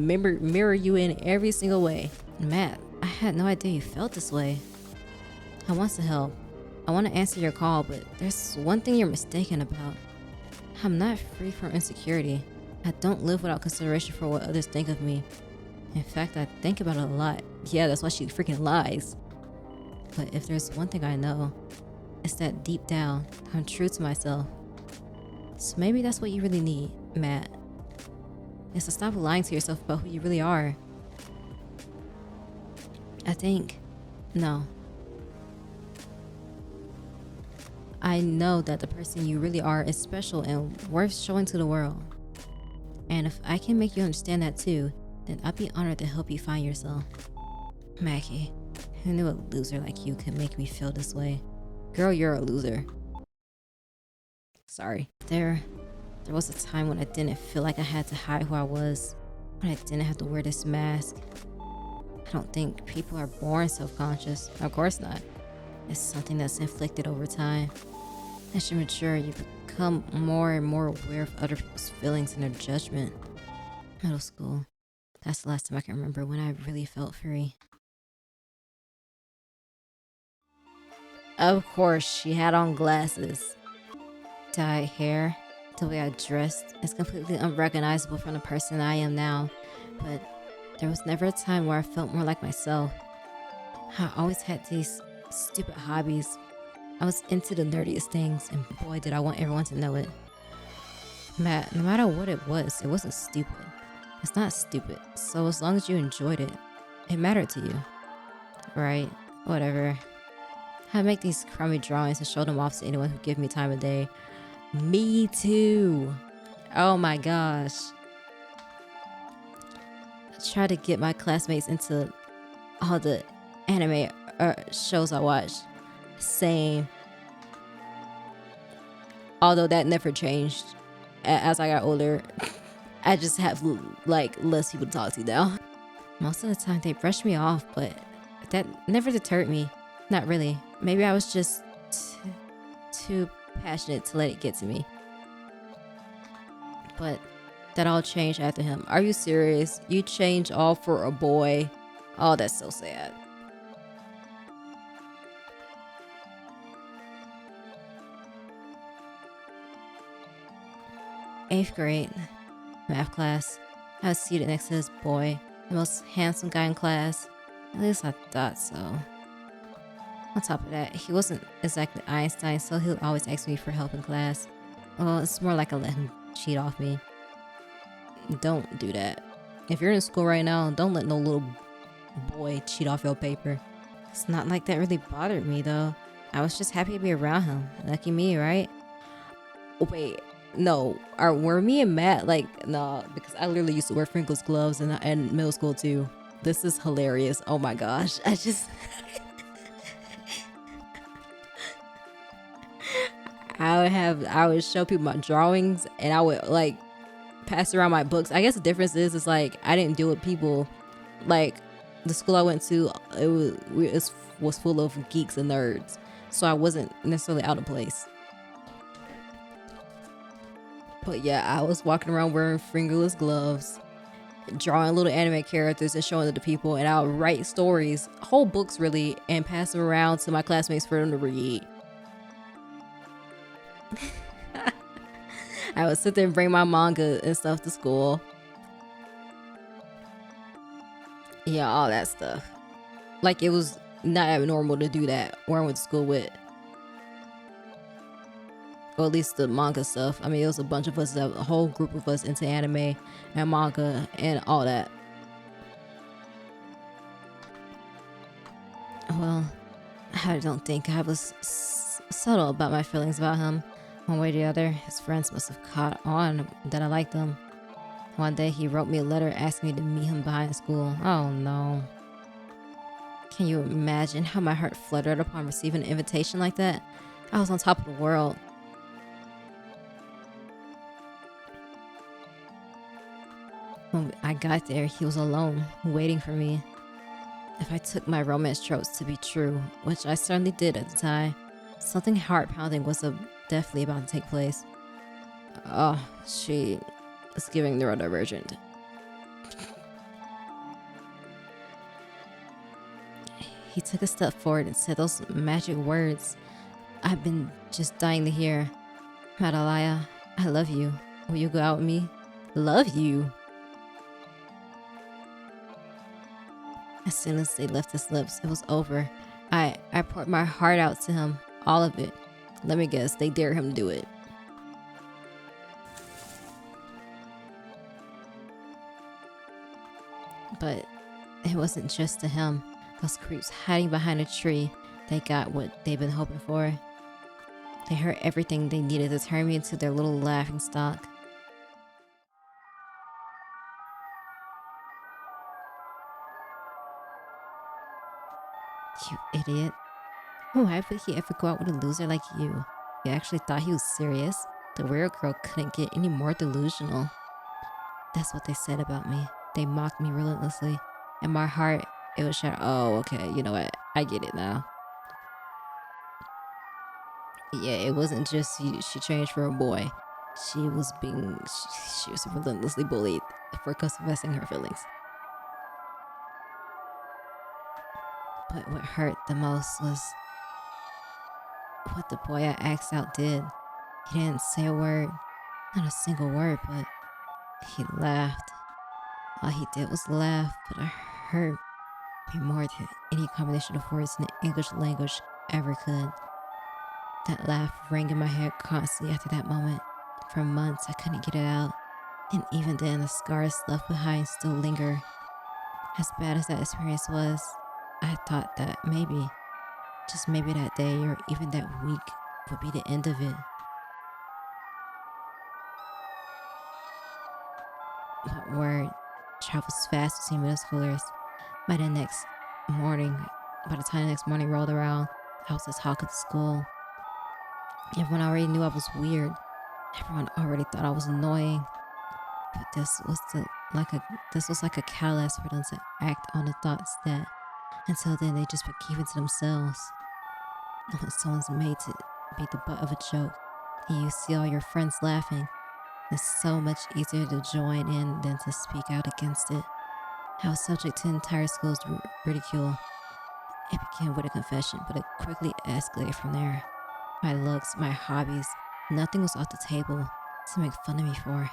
mirror you in every single way. Matt, I had no idea you felt this way. I want to help. I want to answer your call, but there's one thing you're mistaken about. I'm not free from insecurity. I don't live without consideration for what others think of me. In fact, I think about it a lot. Yeah, that's why she freaking lies. But if there's one thing I know, it's that deep down, I'm true to myself. So maybe that's what you really need, Matt. Is to stop lying to yourself about who you really are. I know that the person you really are is special and worth showing to the world. And if I can make you understand that too, then I'd be honored to help you find yourself. Mackie, who knew a loser like you could make me feel this way? Girl, you're a loser. Sorry. There was a time when I didn't feel like I had to hide who I was, when I didn't have to wear this mask. I don't think people are born self-conscious. Of course not. It's something that's inflicted over time. As you mature, you become more and more aware of other people's feelings and their judgment. Middle school. That's the last time I can remember when I really felt free. Of course, she had on glasses. Dyed hair, the way I dressed is completely unrecognizable from the person I am now. But there was never a time where I felt more like myself. I always had these stupid hobbies. I was into the nerdiest things, and boy did I want everyone to know it. Matt, no matter what it wasn't stupid. It's not stupid, so as long as you enjoyed it, it mattered to you. Right, whatever. I make these crummy drawings and show them off to anyone who give me time of day. Me too. Oh my gosh. I try to get my classmates into all the anime shows I watch. Same. Although that never changed as I got older. I just have like less people to talk to now. Most of the time they brush me off, but that never deterred me. Not really. Maybe I was just too passionate to let it get to me. But that all changed after him. Are you serious? You changed all for a boy? Oh, that's so sad. Eighth grade, math class. I was seated next to this boy, the most handsome guy in class. At least I thought so. On top of that, he wasn't exactly Einstein, so he'll always ask me for help in class. Well, it's more like I let him cheat off me. Don't do that. If you're in school right now, don't let no little boy cheat off your paper. It's not like that really bothered me, though. I was just happy to be around him. Lucky me, right? Wait, no. Were me and Matt like, nah, because I literally used to wear Frinkles gloves in middle school too. This is hilarious. Oh my gosh. I would show people my drawings, and I would like pass around my books. I guess the difference is like I didn't deal with people like the school I went to. It was full of geeks and nerds, so I wasn't necessarily out of place. But yeah, I was walking around wearing fingerless gloves, drawing little anime characters and showing it to people, and I'll write stories, whole books really, and pass them around to my classmates for them to read. I would sit there and bring my manga and stuff to school. Yeah, all that stuff. Like it was not abnormal to do that where I went to school with. Or at least the manga stuff. I mean, it was a bunch of us, a whole group of us into anime and manga and all that. Well, I don't think I was subtle about my feelings about him. One way or the other, his friends must have caught on that I liked him. One day he wrote me a letter asking me to meet him behind school. Oh no. Can you imagine how my heart fluttered upon receiving an invitation like that? I was on top of the world. When I got there, he was alone, waiting for me. If I took my romance tropes to be true, which I certainly did at the time, something heart-pounding was definitely about to take place. Oh, she is giving neurodivergent. He took a step forward and said those magic words I've been just dying to hear. Madalaya, I love you. Will you go out with me? Love you. As soon as they left his lips, it was over. I poured my heart out to him, all of it. Let me guess, they dared him to do it. But it wasn't just to him. Those creeps hiding behind a tree, they got what they've been hoping for. They heard everything they needed to turn me into their little laughing stock. You idiot. Why would he ever go out with a loser like you? You actually thought he was serious? The weird girl couldn't get any more delusional. That's what they said about me. They mocked me relentlessly. In my heart, it was shattered. Oh, okay, you know what? I get it now. Yeah, it wasn't just she changed for a boy. She was relentlessly bullied for confessing her feelings. But what hurt the most was what the boy I asked out did. He didn't say a word, not a single word, but he laughed. All he did was laugh, but I hurt me more than any combination of words in the English language ever could. That laugh rang in my head constantly after that moment. For months, I couldn't get it out, and even then, the scars left behind still linger. As bad as that experience was, I thought that maybe, just maybe that day or even that week would be the end of it. But word travels fast between middle schoolers. By the time the next morning rolled around, I was the talk of the school. Everyone already knew I was weird. Everyone already thought I was annoying. But this was like a catalyst for them to act on the thoughts that, until then, they just were keeping to themselves. And when someone's made to be the butt of a joke, and you see all your friends laughing, it's so much easier to join in than to speak out against it. I was subject to entire school's ridicule. It began with a confession, but it quickly escalated from there. My looks, my hobbies, nothing was off the table to make fun of me for.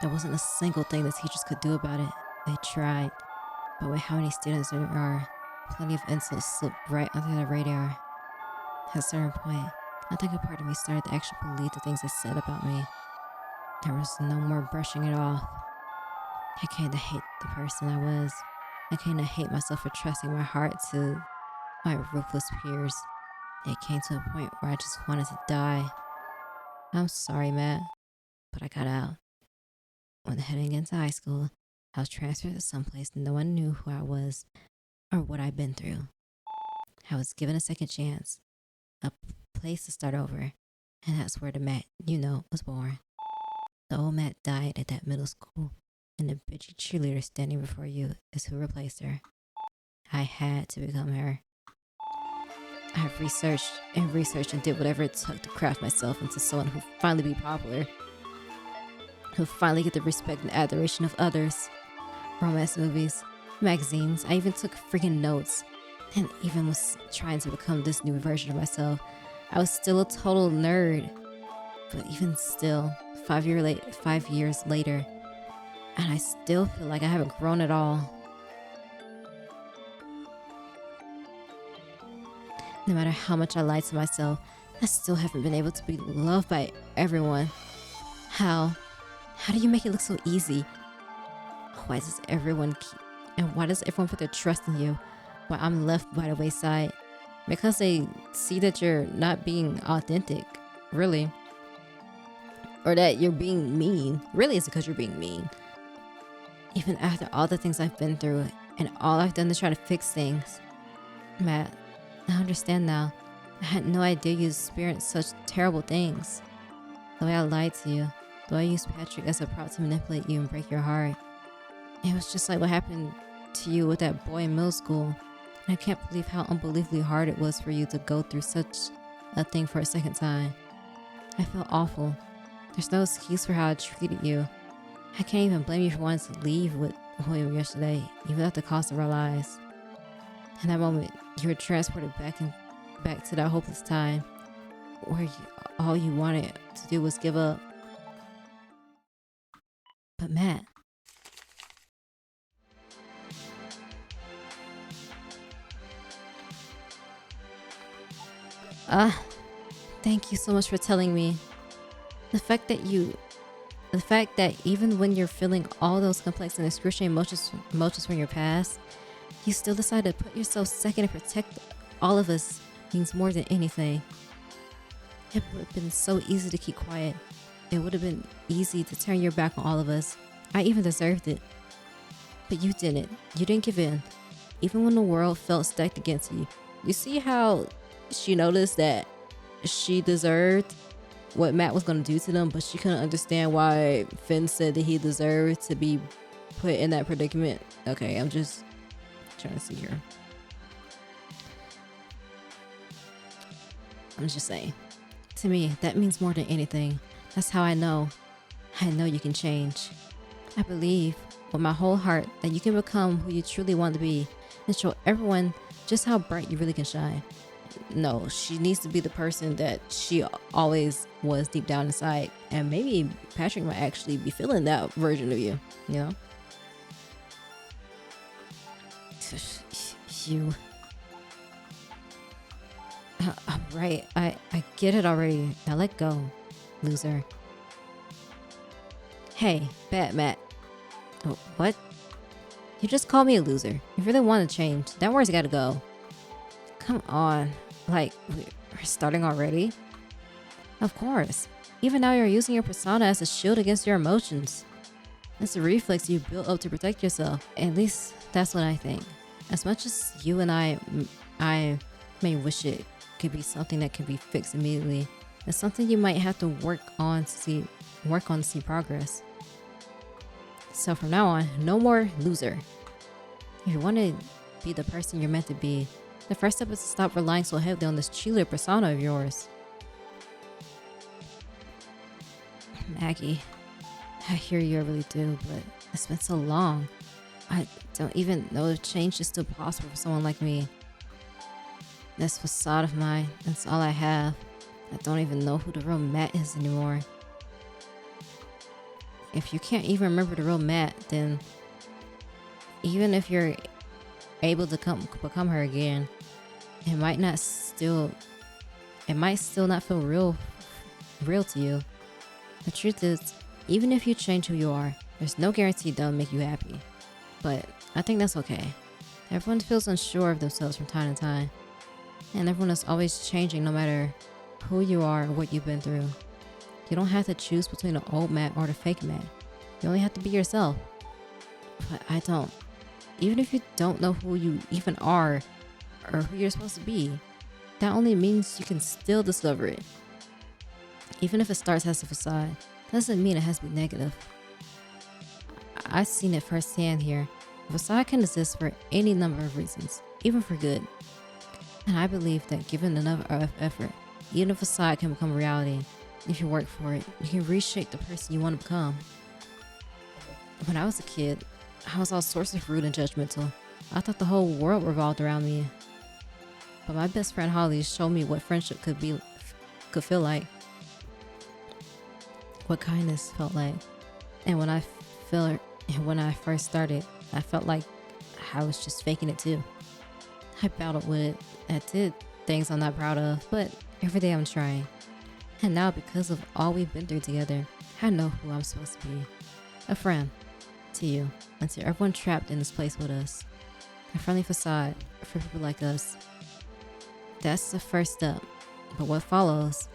There wasn't a single thing the teachers could do about it. They tried, but with how many students there are, plenty of insults slipped right under the radar. At a certain point, I think a part of me started to actually believe the things they said about me. There was no more brushing it off. I came to hate the person I was. I came to hate myself for trusting my heart to my ruthless peers. It came to a point where I just wanted to die. I'm sorry, Matt, but I got out. When heading into high school, I was transferred to someplace no one knew who I was or what I'd been through. I was given a second chance, a place to start over, and that's where the Matt was born. The old Matt died at that middle school, and the bitchy cheerleader standing before you is who replaced her. I had to become her. I have researched and did whatever it took to craft myself into someone who finally be popular, who finally get the respect and adoration of others. Romance movies, magazines, I even took freaking notes, and even was trying to become this new version of myself. I was still a total nerd, but even still, 5 years later, and I still feel like I haven't grown at all. No matter how much I lied to myself, I still haven't been able to be loved by everyone. How? How do you make it look so easy? Why does everyone put their trust in you while I'm left by the wayside? Because they see that you're not being authentic, really. Or that you're being mean. Really, it's because you're being mean. Even after all the things I've been through and all I've done to try to fix things. Matt, I understand now. I had no idea you experienced such terrible things. The way I lied to you. The way I used Patrick as a prop to manipulate you and break your heart. It was just like what happened to you with that boy in middle school. And I can't believe how unbelievably hard it was for you to go through such a thing for a second time. I feel awful. There's no excuse for how I treated you. I can't even blame you for wanting to leave with William yesterday, even at the cost of our lives. In that moment, you were transported back to that hopeless time where all you wanted to do was give up. But Matt, thank you so much for telling me. The fact that even when you're feeling all those complex and excruciating emotions from your past, you still decide to put yourself second and protect all of us means more than anything. It would have been so easy to keep quiet. It would have been easy to turn your back on all of us. I even deserved it. But you didn't. You didn't give in. Even when the world felt stacked against you. You see how she noticed that she deserved what Matt was going to do to them, but she couldn't understand why Finn said that he deserved to be put in that predicament. Okay, I'm just trying to see here. I'm just saying. To me, that means more than anything. That's how I know. I know you can change. I believe with my whole heart that you can become who you truly want to be and show everyone just how bright you really can shine. No, she needs to be the person that she always was deep down inside. And maybe Patrick might actually be feeling that version of you, you know? You. Right, I get it already. Now let go, loser. Hey, bad Matt. Oh, what? You just called me a loser. You really want to change. That word's gotta go. Come on. Like, we're starting already? Of course. Even now you're using your persona as a shield against your emotions. It's a reflex you built up to protect yourself. At least that's what I think. As much as you and I may wish it could be something that can be fixed immediately, it's something you might have to work on to see progress. So from now on, no more loser. If you want to be the person you're meant to be, the first step is to stop relying so heavily on this cheerleader persona of yours. Maggie, I hear you, I really do, but it's been so long. I don't even know if change is still possible for someone like me. This facade of mine, that's all I have. I don't even know who the real Matt is anymore. If you can't even remember the real Matt, then even if you're able to become her again, it might still not feel real to you. The truth is, even if you change who you are, there's no guarantee that'll make you happy. But I think that's okay. Everyone feels unsure of themselves from time to time. And everyone is always changing no matter who you are or what you've been through. You don't have to choose between the old Matt or the fake Matt. You only have to be yourself. But I don't. Even if you don't know who you even are or who you're supposed to be, that only means you can still discover it. Even if it starts as a facade. doesn't mean it has to be negative. I've seen it firsthand here. Facade can exist for any number of reasons, even for good. And I believe that given enough effort, even a facade can become a reality. If you work for it, you can reshape the person you want to become. When I was a kid, I was all sorts of rude and judgmental. I thought the whole world revolved around me. But my best friend Holly showed me what friendship could feel like, what kindness felt like. And when I first started, I felt like I was just faking it too. I battled with it. I did things I'm not proud of, but every day I'm trying. And now, because of all we've been through together, I know who I'm supposed to be. A friend to you and to everyone trapped in this place with us. A friendly facade for people like us. That's the first step, but what follows,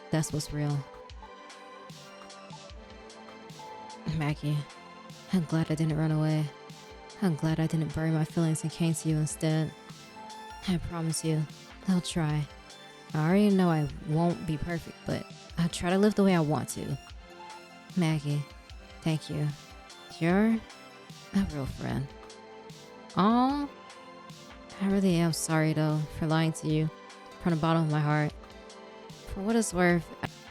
that's what's real. Maggie, I'm glad I didn't run away. I'm glad I didn't bury my feelings and came to you instead. I promise you, I'll try. I already know I won't be perfect, but I'll try to live the way I want to. Maggie, thank you. You're a real friend. Aw, I really am sorry though for lying to you from the bottom of my heart. For what it's worth,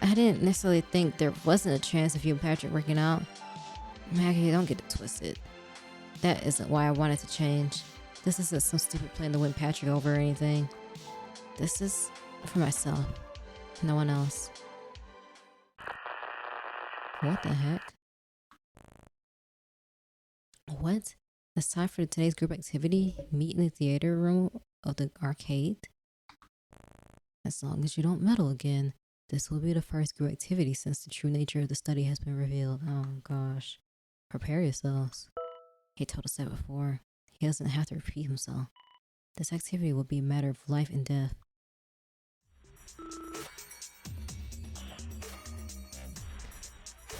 I didn't necessarily think there wasn't a chance of you and Patrick working out. Maggie, don't get it twisted. That isn't why I wanted to change. This isn't some stupid plan to win Patrick over or anything. This is for myself, no one else. What the heck? What? It's time for today's group activity. Meet in the theater room of the arcade. As long as you don't meddle again, this will be the first group activity since the true nature of the study has been revealed. Oh gosh. Prepare yourselves. He told us that before. He doesn't have to repeat himself. This activity will be a matter of life and death.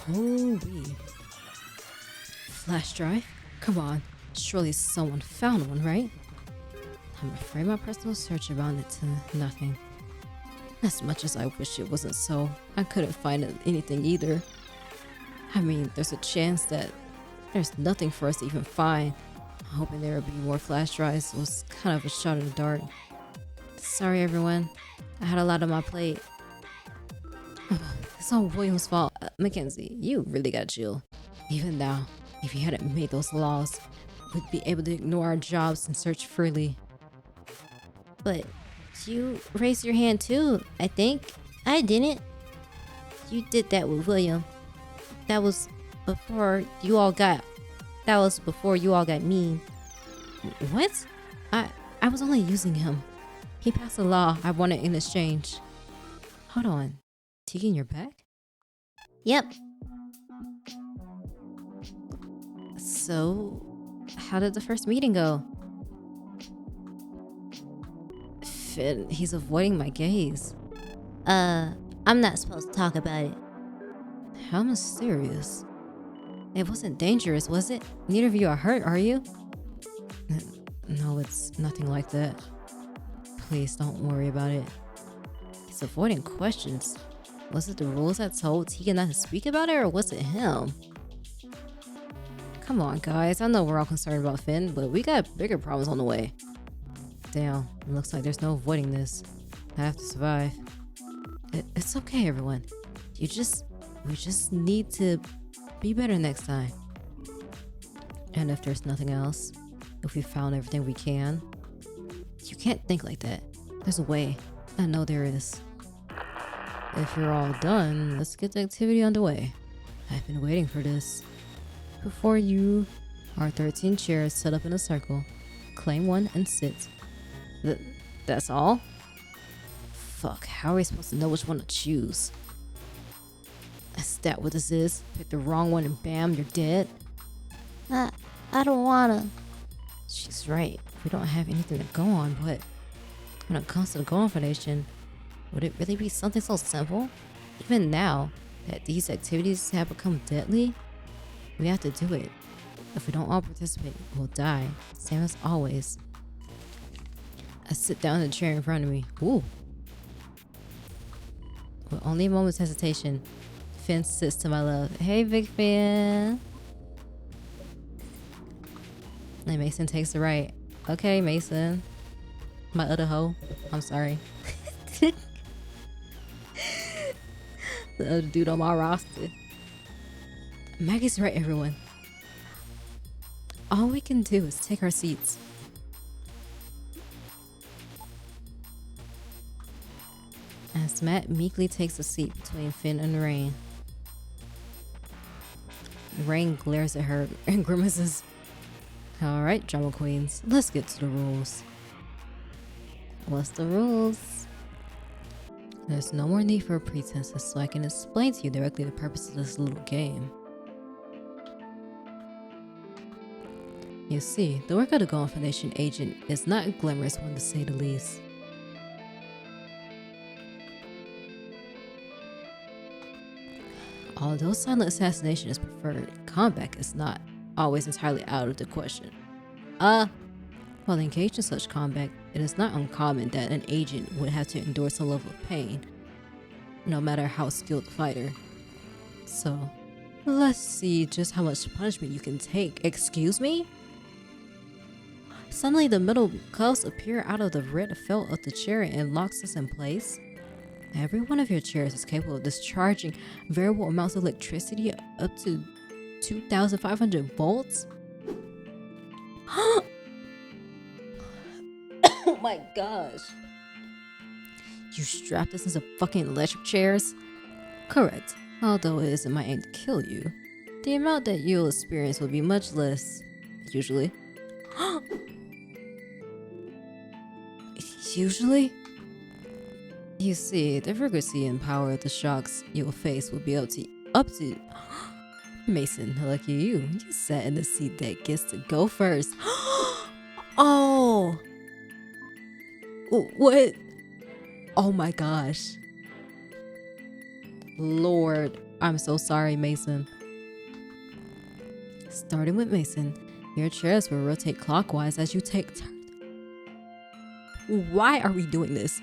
Holy. Flash drive? Come on. Surely someone found one, right? I'm afraid my personal search amounted to nothing. As much as I wish it wasn't so, I couldn't find anything either. I mean, there's a chance that there's nothing for us to even find. Hoping there would be more flash drives was kind of a shot in the dark. Sorry everyone, I had a lot on my plate. It's all William's fault. McKenzie, you really got chill. Even now, if you hadn't made those laws, we'd be able to ignore our jobs and search freely. But you raised your hand too, I think. I didn't. You did that with William. That was before you all got mean. What? I was only using him. He passed a law I wanted in exchange. Hold on. Tegan, you're back? Yep. So, how did the first meeting go? Finn, he's avoiding my gaze. I'm not supposed to talk about it. How mysterious. It wasn't dangerous, was it? Neither of you are hurt, are you? No, it's nothing like that. Please don't worry about it. He's avoiding questions. Was it the rules that told Tegan not to speak about it, or was it him? Come on, guys. I know we're all concerned about Finn, but we got bigger problems on the way. Damn, it looks like there's no avoiding this. I have to survive. It's okay, everyone. We just need to be better next time. And if there's nothing else, if we found everything we can, you can't think like that. There's a way. I know there is. If you're all done, let's get the activity underway. I've been waiting for this. Before you are 13 chairs set up in a circle. Claim one and sit. That's all? Fuck, how are we supposed to know which one to choose? Is that what this is? Pick the wrong one and bam, you're dead? I don't wanna. She's right. We don't have anything to go on, but when it comes to the goal information, would it really be something so simple? Even now that these activities have become deadly, we have to do it. If we don't all participate, we'll die. Same as always. I sit down in the chair in front of me. Ooh. With only a moment's hesitation, Finn sits to my left. Hey, Big Finn. And Mason takes the right. Okay, Mason. My other hoe. I'm sorry. The other dude on my roster. Maggie's right, everyone. All we can do is take our seats. As Matt meekly takes a seat between Finn and Rain. Rain glares at her and grimaces. Alright, drama queens, let's get to the rules. What's the rules? There's no more need for pretenses, so I can explain to you directly the purpose of this little game. You see, the work of the Golden Foundation agent is not a glamorous one to say the least. Although silent assassination is preferred, combat is not always entirely out of the question. While engaged in such combat, it is not uncommon that an agent would have to endure some level of pain, no matter how skilled the fighter. So, let's see just how much punishment you can take. Excuse me? Suddenly the metal cuffs appear out of the red felt of the chair and locks us in place. Every one of your chairs is capable of discharging variable amounts of electricity up to 2,500 volts. Oh my gosh. You strapped us into fucking electric chairs? Correct. Although it isn't my aim to kill you, the amount that you'll experience will be much less, usually. Usually? You see, the frequency and power of the shocks you'll face will be up to Mason, lucky you. You sat in the seat that gets to go first. Oh! What? Oh my gosh. Lord, I'm so sorry, Mason. Starting with Mason, your chairs will rotate clockwise as you take turns. Why are we doing this?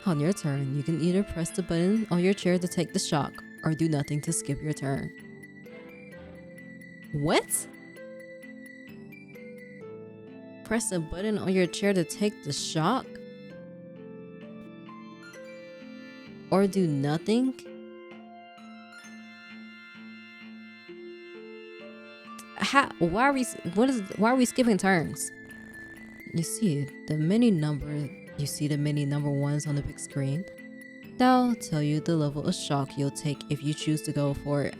On your turn, you can either press the button on your chair to take the shock, or do nothing to skip your turn. What? Press the button on your chair to take the shock? Or do nothing? Why are we skipping turns? You see the many number ones on the big screen. That'll tell you the level of shock you'll take if you choose to go for it.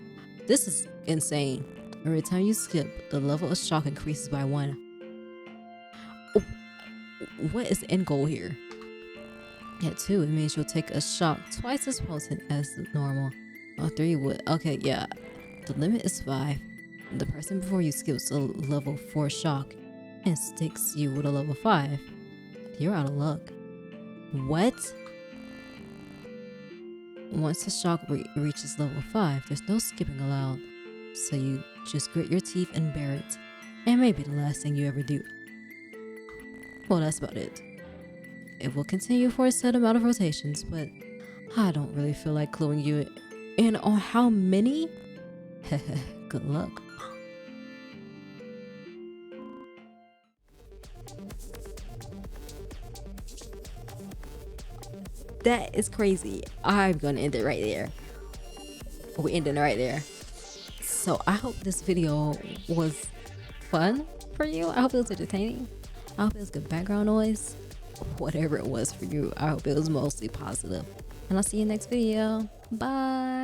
This is insane. Every time you skip, the level of shock increases by 1. What is the end goal here? At 2, it means you'll take a shock twice as potent as normal. 3 would. Okay, yeah. The limit is 5. The person before you skips a level 4 shock and sticks you with a level 5. You're out of luck. What? Once the shock reaches level 5, there's no skipping allowed. So you just grit your teeth and bear it. And maybe the last thing you ever do. Well, that's about it. It will continue for a set amount of rotations, but I don't really feel like cluing you in on how many. Good luck. That is crazy. I'm gonna end it right there. We're ending it right there. So I hope this video was fun for you. I hope it was entertaining. I hope it was good background noise. Whatever it was for you, I hope it was mostly positive. And I'll see you next video. Bye.